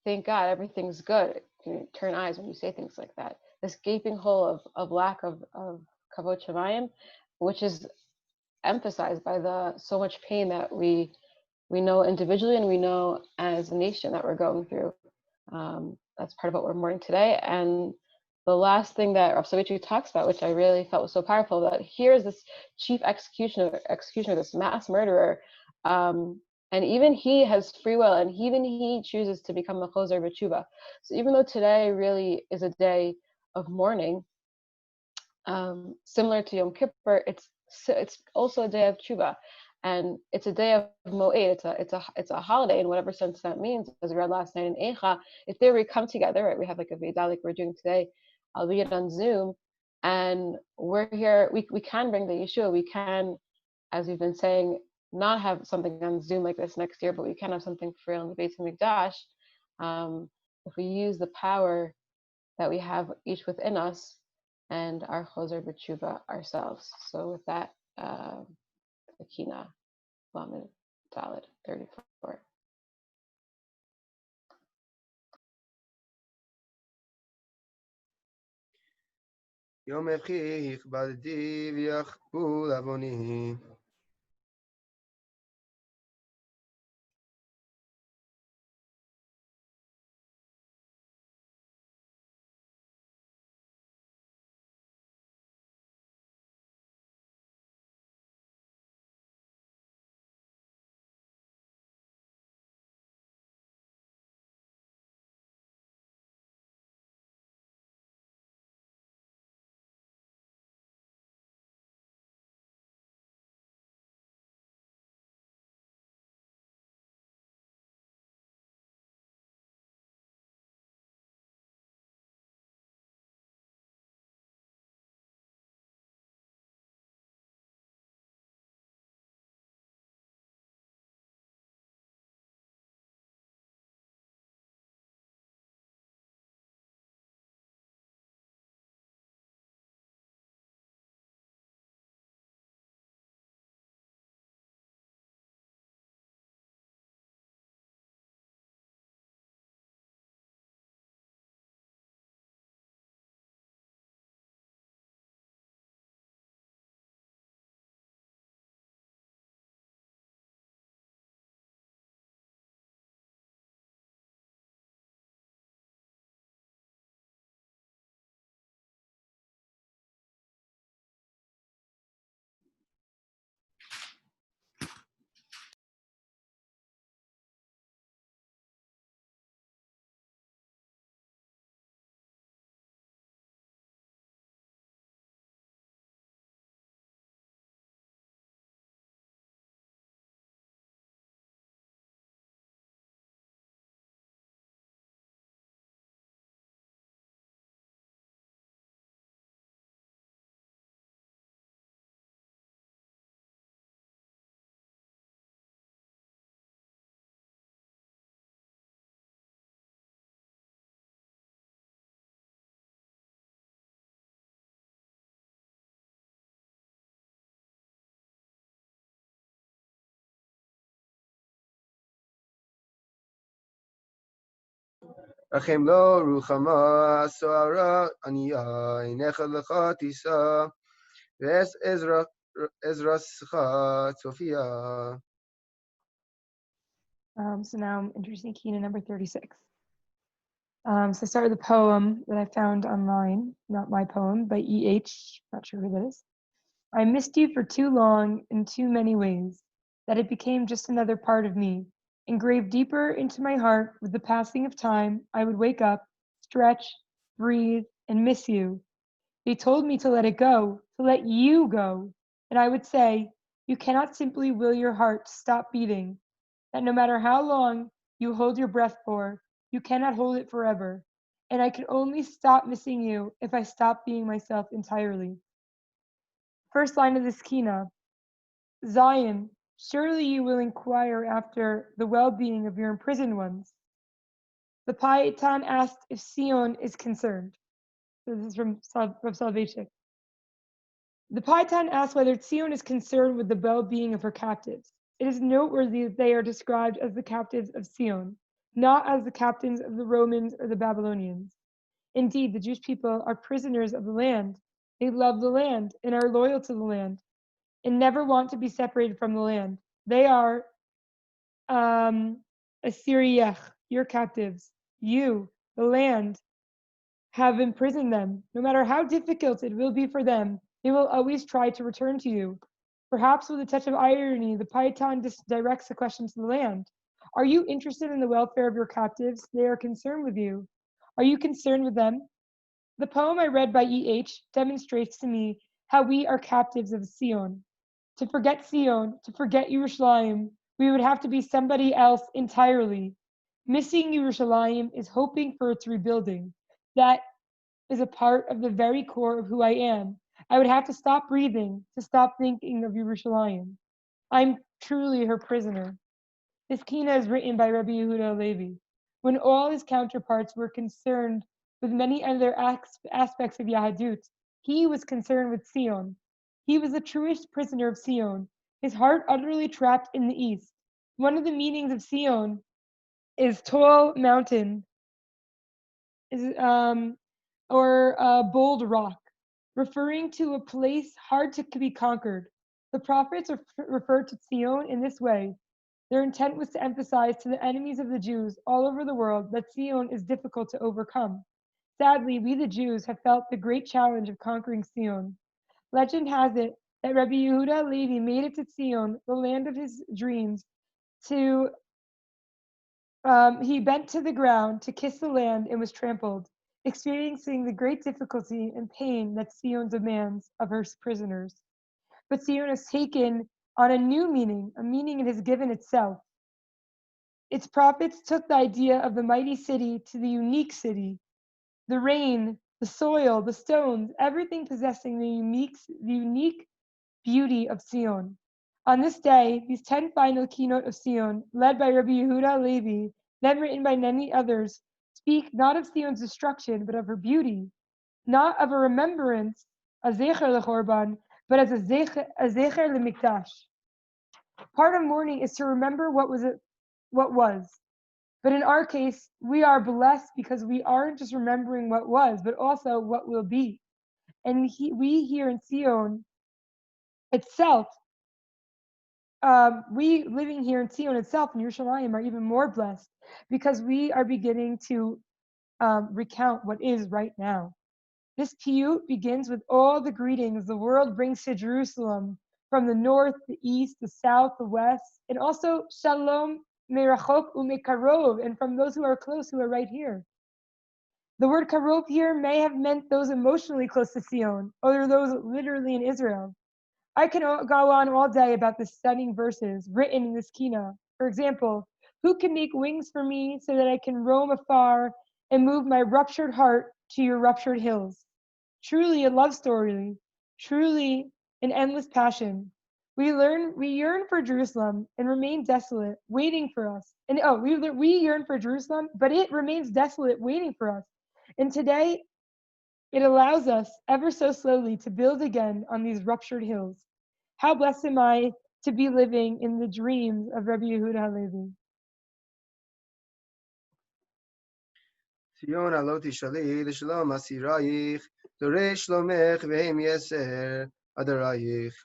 thank God, everything's good. You turn eyes when you say things like that. This gaping hole of lack of Kavod Shemayim, which is emphasized by the so much pain that we know individually and we know as a nation that we're going through. That's part of what we're mourning today. And the last thing that Rav Savitri talks about, which I really felt was so powerful, that here is this chief executioner, this mass murderer, and even he has free will, and even he chooses to become a choser b'tshuva. So even though today really is a day of mourning, similar to Yom Kippur, it's also a day of tshuva, and it's a day of moed. It's a holiday in whatever sense that means. As we read last night in Eicha, if they were come together, right? We have like a Veda like we're doing today, albeit on Zoom, and we're here. We can bring the Yeshua. We can, as we've been saying, not have something on Zoom like this next year, but we can have something for real in the Beit HaMikdash. If we use the power that we have each within us and our choser b'tshuva ourselves. So with that, Akina, Lamed Daled 34. יום אחי הכבדתי ויחפו לעווני רחם לו רוחמה סוערה ענייה, עיניך לך תישא, ואס עזרתך צופיה. So now I'm introducing Kina number 36. So I start with a poem that I found online, not my poem, by E.H., not sure who that is. I missed you for too long in too many ways, that it became just another part of me. Engraved deeper into my heart with the passing of time, I would wake up, stretch, breathe, and miss you. They told me to let it go, to let you go. And I would say, you cannot simply will your heart to stop beating, that no matter how long you hold your breath for, you cannot hold it forever. And I can only stop missing you if I stop being myself entirely. First line of this kina, Zion, surely you will inquire after the well-being of your imprisoned ones. The Paitan asked if Sion is concerned. So this is from Salvation. The Paitan asked whether Sion is concerned with the well-being of her captives. It is noteworthy that they are described as the captives of Sion, not as the captains of the Romans or the Babylonians. Indeed, the Jewish people are prisoners of the land. They love the land and are loyal to the land and never want to be separated from the land. They are Assyriach, your captives. You, the land, have imprisoned them. No matter how difficult it will be for them, they will always try to return to you. Perhaps with a touch of irony, the Paitan directs the question to the land. Are you interested in the welfare of your captives? They are concerned with you. Are you concerned with them? The poem I read by E.H. demonstrates to me how we are captives of Sion. To forget Sion, to forget Yerushalayim, we would have to be somebody else entirely. Missing Yerushalayim is hoping for its rebuilding. That is a part of the very core of who I am. I would have to stop breathing, to stop thinking of Yerushalayim. I'm truly her prisoner. This kina is written by Rabbi Yehuda Levi. When all his counterparts were concerned with many other aspects of Yahadut, he was concerned with Sion. He was the truest prisoner of Sion, his heart utterly trapped in the east. One of the meanings of Sion is tall mountain, or bold rock, referring to a place hard to be conquered. The prophets referred to Sion in this way. Their intent was to emphasize to the enemies of the Jews all over the world that Sion is difficult to overcome. Sadly, we the Jews have felt the great challenge of conquering Sion. Legend has it that Rabbi Yehuda Levi made it to Sion, the land of his dreams, he bent to the ground to kiss the land and was trampled, experiencing the great difficulty and pain that Sion demands of her prisoners. But Sion has taken on a new meaning, a meaning it has given itself. Its prophets took the idea of the mighty city to the unique city. The rain, the soil, the stones, everything possessing the unique beauty of Sion. On this day, these 10 final keynote of Sion, led by Rabbi Yehuda Levi, then written by many others, speak not of Sion's destruction, but of her beauty, not of a remembrance, a zecher lechorban, but as a zecher lemikdash. Part of mourning is to remember what was. But in our case, we are blessed because we aren't just remembering what was, but also what will be. And we here in Sion itself, we living here in Sion itself in Yerushalayim are even more blessed because we are beginning to recount what is right now. This piyut begins with all the greetings the world brings to Jerusalem from the north, the east, the south, the west, and also shalom merachok umekarov, and from those who are close, who are right here. The word karov here may have meant those emotionally close to Sion, or those literally in Israel. I can go on all day about the stunning verses written in this kina. For example, who can make wings for me so that I can roam afar and move my ruptured heart to your ruptured hills? Truly a love story, truly an endless passion. We yearn for Jerusalem and remain desolate, waiting for us. And we yearn for Jerusalem, but it remains desolate, waiting for us. And today, it allows us, ever so slowly, to build again on these ruptured hills. How blessed am I to be living in the dreams of Rabbi Yehuda Halevi. ציון הלא תשאלי לשלום אסירייך, דורש שלומך והם יסר עדרייך.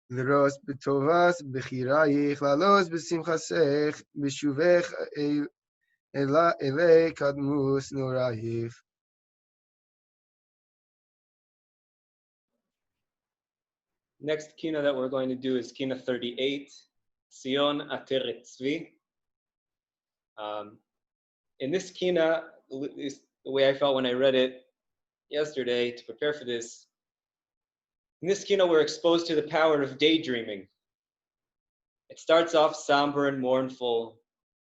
לרוס בטובס בחירייך, לעלוז בשמחתך, בשובך אלי קדמוס נורייך. Next kina that we're going to do is kina 38, Sion Ateret Tzvi. In this kina, the way I felt when I read it yesterday to prepare for this, in this kina we're exposed to the power of daydreaming. It starts off somber and mournful,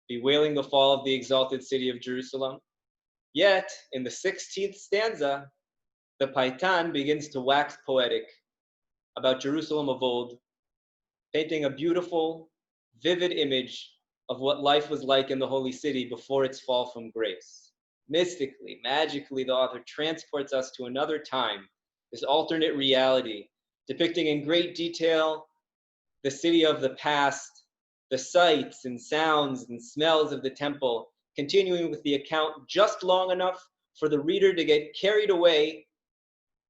bewailing the fall of the exalted city of Jerusalem. Yet, in the 16th stanza, the Paitan begins to wax poetic about Jerusalem of old, painting a beautiful, vivid image of what life was like in the holy city before its fall from grace. Mystically, magically, the author transports us to another time, this alternate reality, depicting in great detail the city of the past, the sights and sounds and smells of the temple, continuing with the account just long enough for the reader to get carried away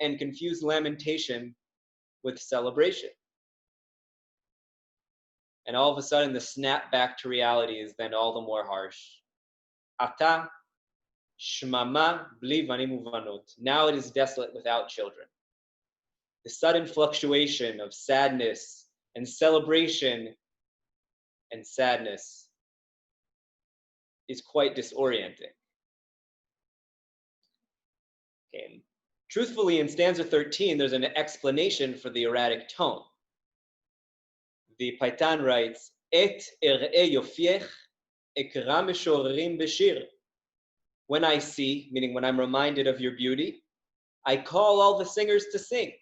and confuse lamentation with celebration. And all of a sudden, the snap back to reality is then all the more harsh. Ata shmama bli vanim uvanot. Now it is desolate without children. The sudden fluctuation of sadness and celebration and sadness is quite disorienting. Okay. Truthfully, in stanza 13, there's an explanation for the erratic tone. The Paitan writes, Et er'e yofiech ekra meshorerim beshir. When I see, meaning when I'm reminded of your beauty, I call all the singers to sing.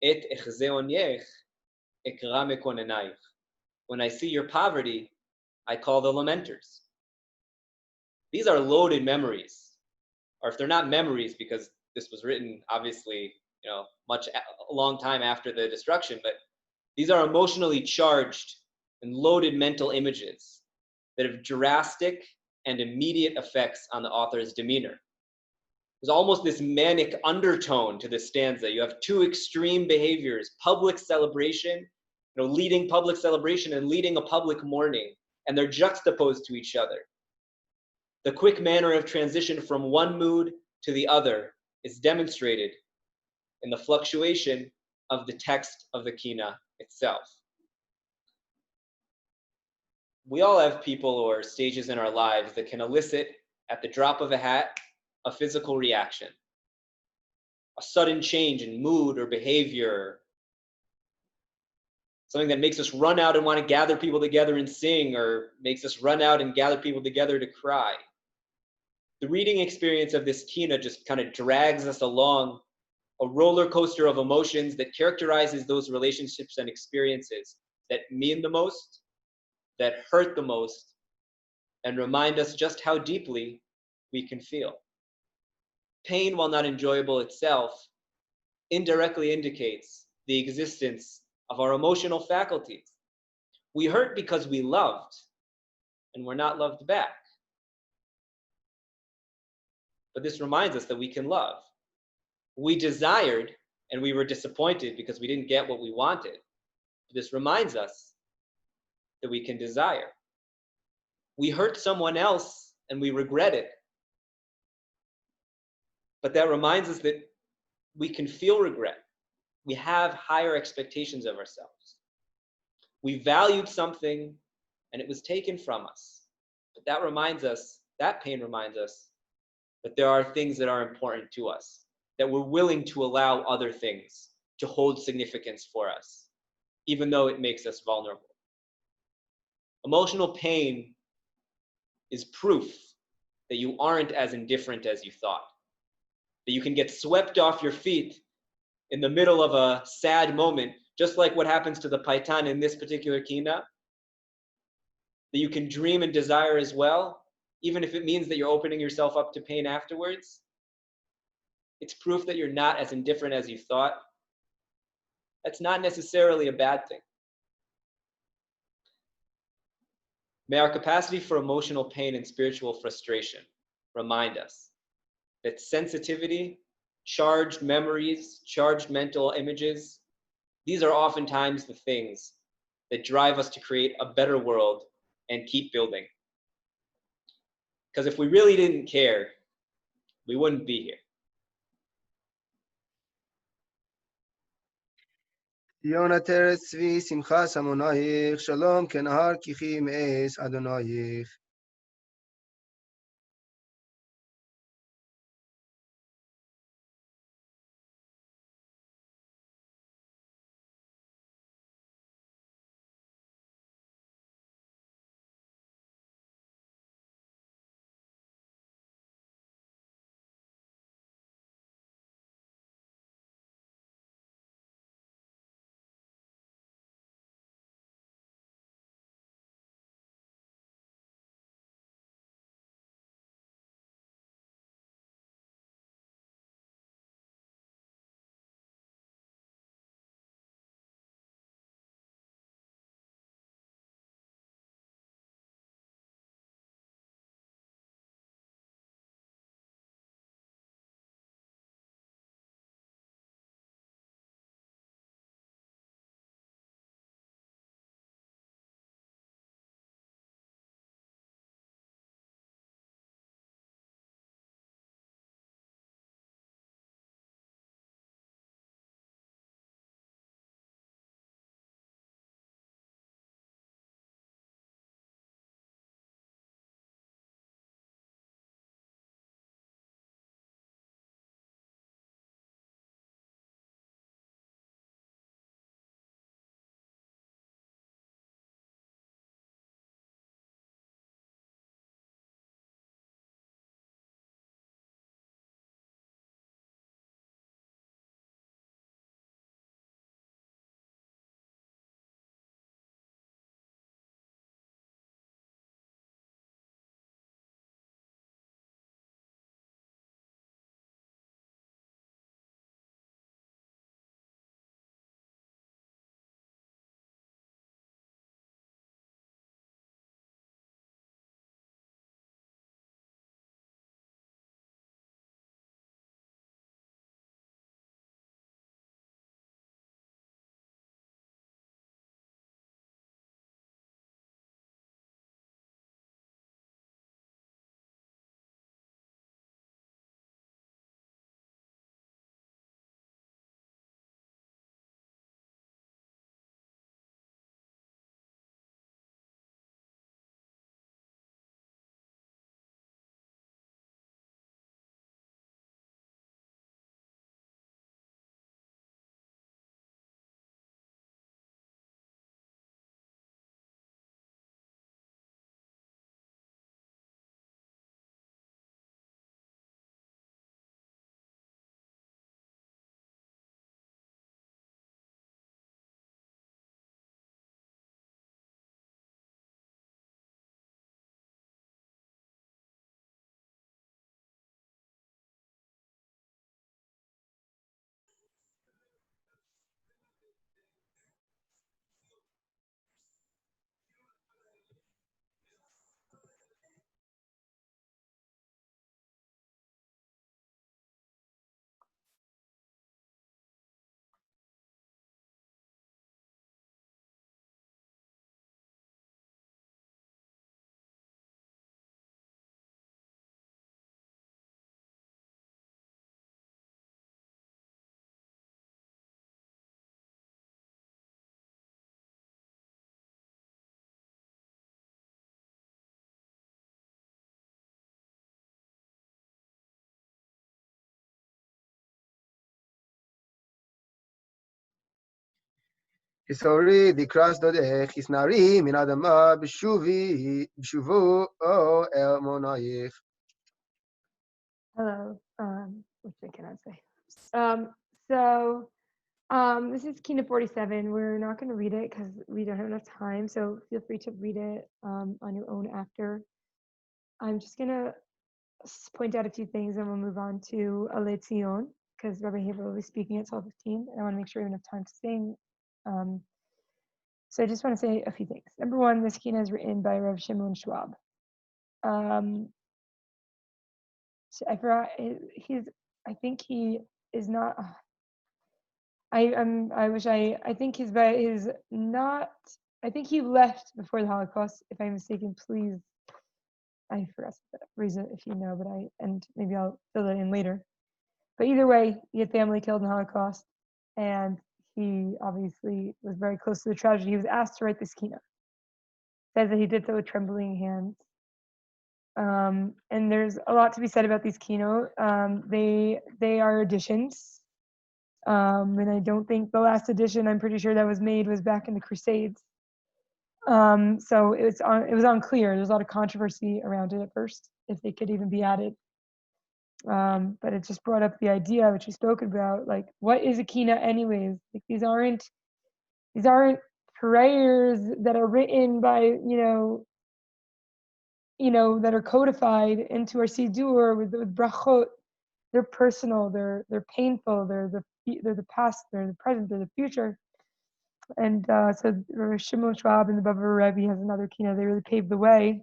Et echze onyech ekra mekonenayich. When I see your poverty, I call the lamenters. These are loaded memories, or if they're not memories, because this was written obviously, a long time after the destruction, but these are emotionally charged and loaded mental images that have drastic and immediate effects on the author's demeanor. There's almost this manic undertone to this stanza. You have two extreme behaviors: public celebration, leading public celebration and leading a public mourning, and they're juxtaposed to each other. The quick manner of transition from one mood to the other is demonstrated in the fluctuation of the text of the kina itself. We all have people or stages in our lives that can elicit, at the drop of a hat, a physical reaction, a sudden change in mood or behavior, something that makes us run out and want to gather people together and sing, or makes us run out and gather people together to cry. The reading experience of this kina just kind of drags us along a roller coaster of emotions that characterizes those relationships and experiences that mean the most, that hurt the most, and remind us just how deeply we can feel. Pain, while not enjoyable itself, indirectly indicates the existence of our emotional faculties. We hurt because we loved, and we're not loved back. But this reminds us that we can love. We desired, and we were disappointed because we didn't get what we wanted. This reminds us that we can desire. We hurt someone else, and we regret it. But that reminds us that we can feel regret. We have higher expectations of ourselves. We valued something, and it was taken from us. But that pain reminds us that there are things that are important to us, that we're willing to allow other things to hold significance for us, even though it makes us vulnerable. Emotional pain is proof that you aren't as indifferent as you thought, that you can get swept off your feet in the middle of a sad moment, just like what happens to the Paitan in this particular kina, that you can dream and desire as well, even if it means that you're opening yourself up to pain afterwards. It's proof that you're not as indifferent as you thought. That's not necessarily a bad thing. May our capacity for emotional pain and spiritual frustration remind us that sensitivity, charged memories, charged mental images, these are oftentimes the things that drive us to create a better world and keep building. Because if we really didn't care, we wouldn't be here. Yona teres tzvi simcha samonayich, shalom kenahar kichim es adonayich. Hisori dikras dodech hisnari min adama b'shuvu o el monayich. Hello. Which I cannot say. This is Kina 47. We're not going to read it because we don't have enough time. So feel free to read it on your own after. I'm just going to point out a few things and we'll move on to Ale Tzion because Rabbi Haver will be speaking at 12:15 and I want to make sure we have enough time to sing. So I just want to say a few things. Number one, this Kina is written by Rav Shimon Schwab. So I forgot. I think he is not. I think he's not. I think he left before the Holocaust. If I'm mistaken, please. I forgot the reason if you know, and maybe I'll fill it in later. But either way, he had family killed in the Holocaust, and he obviously was very close to the tragedy. He was asked to write this kina. Says that he did so with trembling hands. And there's a lot to be said about these keynote. They are editions. And I don't think the last edition, I'm pretty sure that was made was back in the Crusades. So it was unclear. There's a lot of controversy around it at first, if they could even be added. But it just brought up the idea, which we spoke about, like, what is a kina anyways? Like, these aren't prayers that are written by, that are codified into our Siddur with brachot. They're personal, they're painful, they're the past, they're the present, they're the future. And so Shimon Schwab and the Bava Rebbe has another keynote. They really paved the way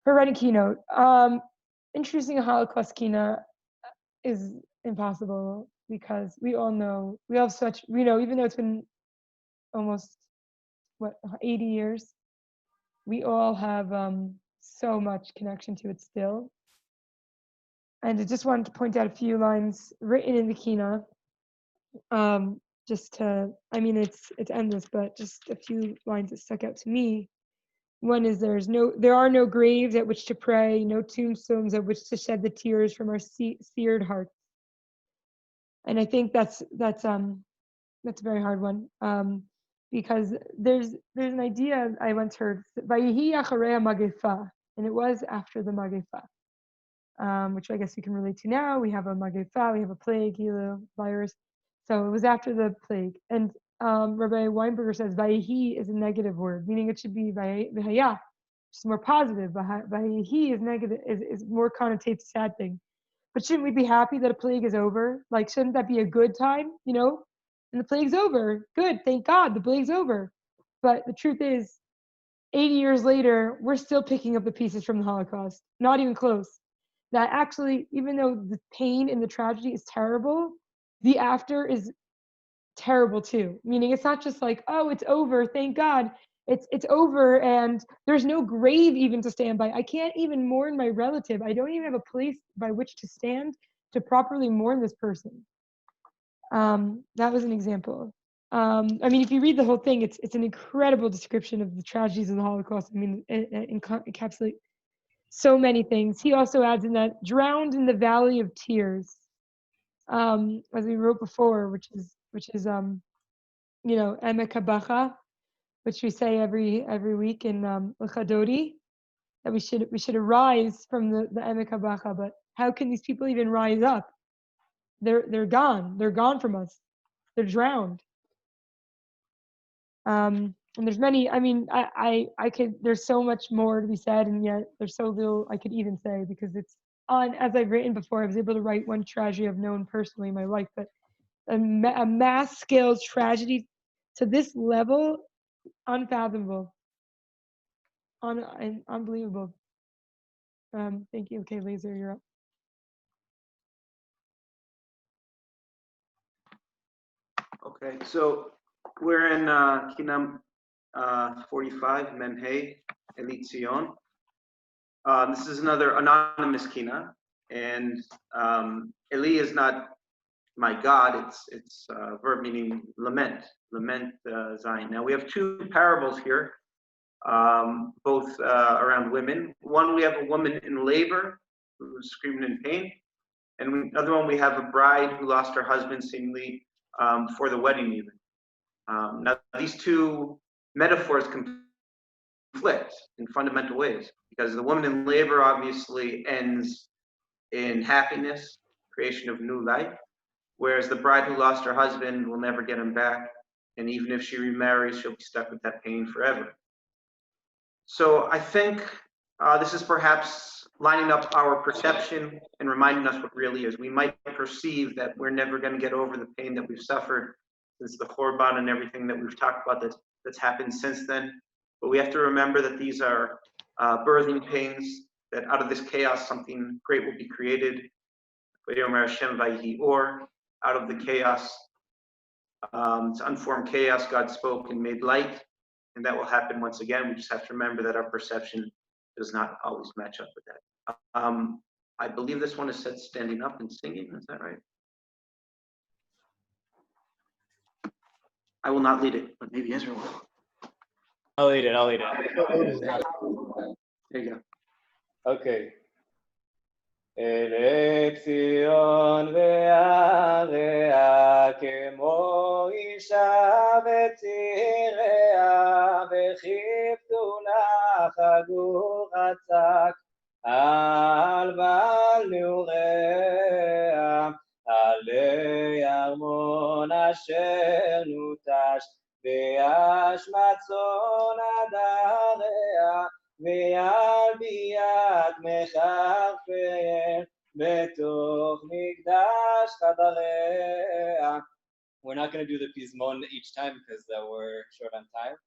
for writing keynote. Introducing a Holocaust keynote is impossible because we all have such, even though it's been almost 80 years, we all have so much connection to it still. And I just wanted to point out a few lines written in the kina. It's endless, but just a few lines that stuck out to me. One is there are no graves at which to pray, no tombstones at which to shed the tears from our seared hearts. And I think that's a very hard one. Because there's an idea I once heard, Vayihi acharei magefa, and it was after the magefa, which I guess we can relate to now. We have a magefa, we have a plague, virus. So it was after the plague. And Rabbi Weinberger says Vayihi is a negative word, meaning it should be Vahaya, which is more positive. Vayihi is negative, is more connotates sad thing. But shouldn't we be happy that a plague is over? Like, shouldn't that be a good time, And the plague's over. Good, thank God, the plague's over. But the truth is, 80 years later, we're still picking up the pieces from the Holocaust. Not even close. That actually, even though the pain and the tragedy is terrible, the after is terrible too. Meaning it's not just like, oh, it's over, thank God. It's over and there's no grave even to stand by. I can't even mourn my relative. I don't even have a place by which to stand to properly mourn this person. That was an example. If you read the whole thing, it's an incredible description of the tragedies of the Holocaust. It encapsulates so many things. He also adds in that drowned in the valley of tears, as we wrote before, which is Emek Habacha, which we say every week in L'Chadodi, that we should arise from the Emek Habacha. But how can these people even rise up? They're gone. They're gone from us. They're drowned. And there's many. There's so much more to be said, and yet there's so little I could even say because it's on. As I've written before, I was able to write one tragedy I've known personally in my life, but a mass scale tragedy to this level, unfathomable, unbelievable. Thank you. Okay, Laser, you're up. Okay, so we're in Kinam 45, Menhei, Eli Tzion. This is another anonymous Kina, and Eli is not my God, it's a verb meaning lament Zayin. Now we have two parables here, both around women. One, we have a woman in labor who's screaming in pain, and another one, we have a bride who lost her husband seemingly for the wedding even. Now, these two metaphors conflict in fundamental ways, because the woman in labor obviously ends in happiness, creation of new life, whereas the bride who lost her husband will never get him back, and even if she remarries, she'll be stuck with that pain forever. So I think this is perhaps lining up our perception and reminding us what really is. We might perceive that we're never going to get over the pain that we've suffered since the Khorban and everything that we've talked about that's happened since then. But we have to remember that these are birthing pains, that out of this chaos, something great will be created. Out of the chaos, it's unformed chaos, God spoke and made light. And that will happen once again. We just have to remember that our perception does not always match up with that. I believe this one is said standing up and singing. Is that right? I will not lead it, but maybe Ezra will. I'll lead it. There you go. Okay. אל ציון ועריה כמו אישה בציריה וכיבדו לך הגור הצק על בעל נעוריה עלי ארמון אשר נוטש בהשמצון עדריה ועל ביאת מחרפיהם בתוך מקדש חדריה. We're not going to do the pizmon each time because we're short on time.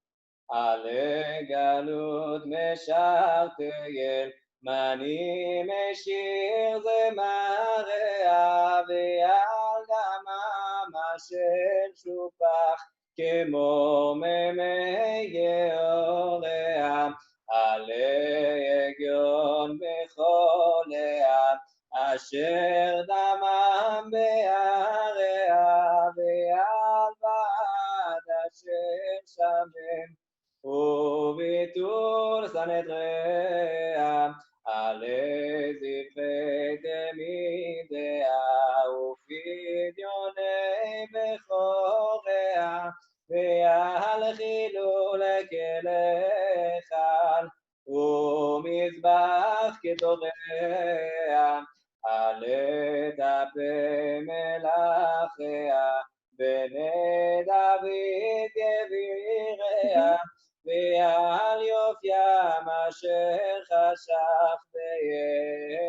עלי גלות משרתיהם מני משיר זמריה ועל דמם אשר שופך כמו מימי גאוריה עלי הגיון בחוליה אשר דמם בהריה ועל בעד אשר שמם וביטול סנהדריה עלי זבחי תמידיה ופדיוני בכוריה ועל חילול כלי חל ומזבח כתוביה עלי דפי מלאכיה בני דוד גביריה ועל יופיים אשר חשך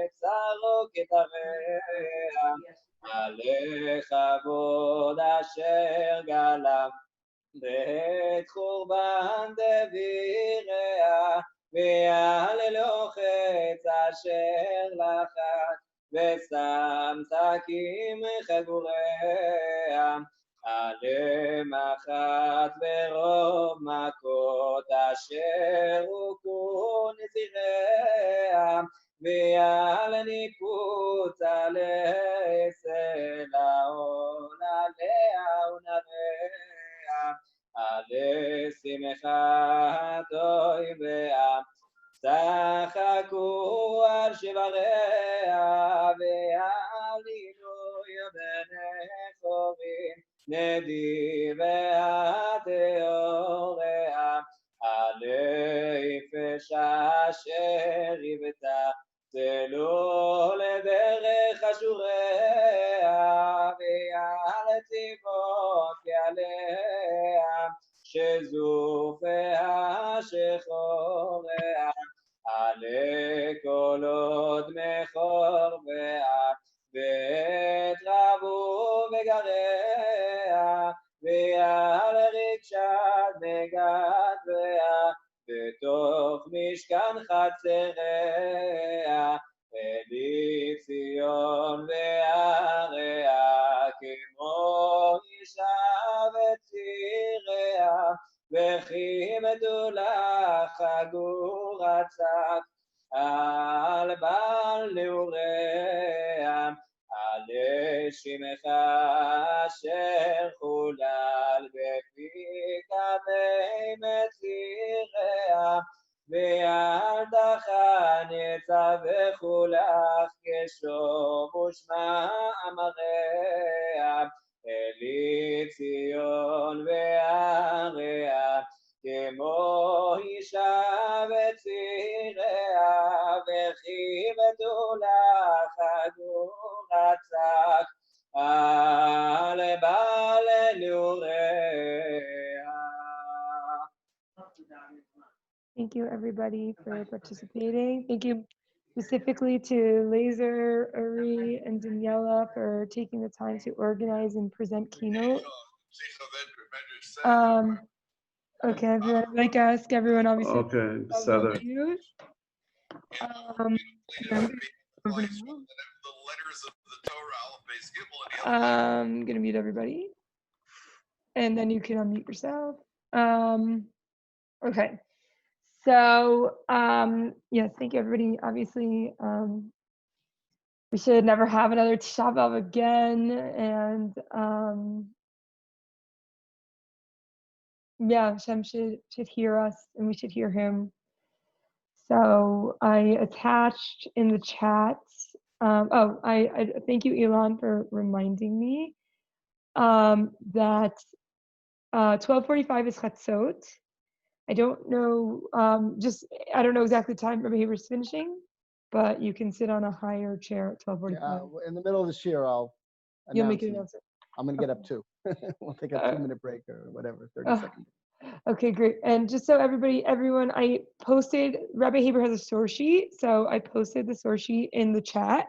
ביצרו כתביה עלי כבוד אשר גלם בעת חורבן דביריה ועל לוחץ אשר לחץ ושם שקים חגוריה עלי מחט ברוב מכות אשר הוכו נזיריה ועל ניפוץ עלי סלע עול עליה ונריה עלי שמחת אויביה צחקו על שבריה ועל עינוי בני חורים נדיביה טהוריה עלי פש אשר היוותה צלו לדרך אשוריה ועל צבאות עליה שזופיה שחוריה עלי קולות מחורביה בעת רבו וגריה ועל רגשת מגדיה בתוך משכן חצריה אלי ציון ועריה כמו אישה בציריה וכיבדו לך הגור הצק על בעל נעוריה עלי שמך אשר חולל בפי קמי מציריה ועל דחן יצווכו לך כשום ושמע אמריה אלי ציון ועריה, כמו אישה וצעיריה, וכי בתולה חגורה צק, על בעל נעוריה. Thank you, everybody, for participating. Thank you specifically to Laser, Uri, and Daniela for taking the time to organize and present Keynote. Okay, everyone, I'd like to ask everyone, obviously, Okay, to בסדר. mute. I'm gonna mute everybody, and then you can unmute yourself. Okay. So, yes, thank you, everybody. Obviously, we should never have another Tisha B'Av again, and yeah, Hashem should hear us, and we should hear him. So I attached in the chat. I thank you, Elon, for reminding me that 12:45 is Chatzot. I don't know, I don't know exactly the time Rabbi Haber's finishing, but you can sit on a higher chair at 12:45. In the middle of the year, You'll make an announce announcement. I'm going to get up too. We'll take a 2-minute break or whatever, 30 seconds. Okay, great. And just so everyone, I posted, Rabbi Haber has a source sheet, so I posted the source sheet in the chat.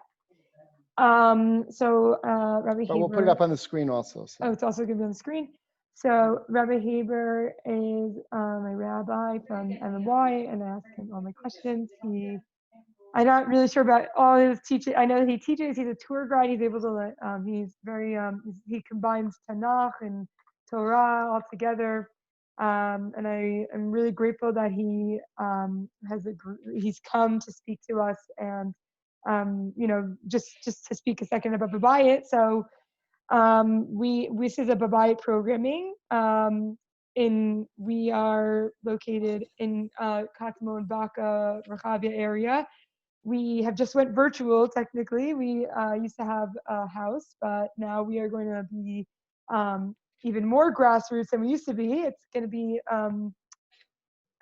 Rabbi Haber. But we'll put it up on the screen also. So. Oh, it's also going to be on the screen. So Rabbi Haber is my rabbi from MMY, and I ask him all my questions. I'm not really sure about all his teaching. I know that he teaches. He's a tour guide. He's able to. He's very. He combines Tanakh and Torah all together. And I am really grateful that he he's come to speak to us, and just to speak a second about Babyit. So this is a Babyit programming. We are located in Katmo and Baka, Rehavia area. We have just went virtual. Technically, we used to have a house, but now we are going to be even more grassroots than we used to be. It's going to be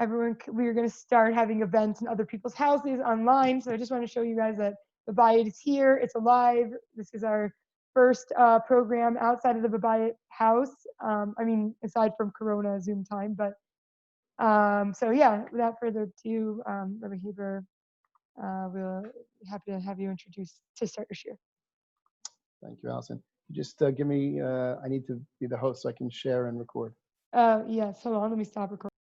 we are going to start having events in other people's houses online. So I just want to show you guys that Babyit is here. It's alive. This is our first program outside of the Babyit house. Aside from Corona Zoom time, but so yeah, without further ado, Rabbi Haber, we'll be happy to have you introduce to start your shir. Thank you, Allison. Just give me, I need to be the host so I can share and record. Yes, hold on, let me stop recording.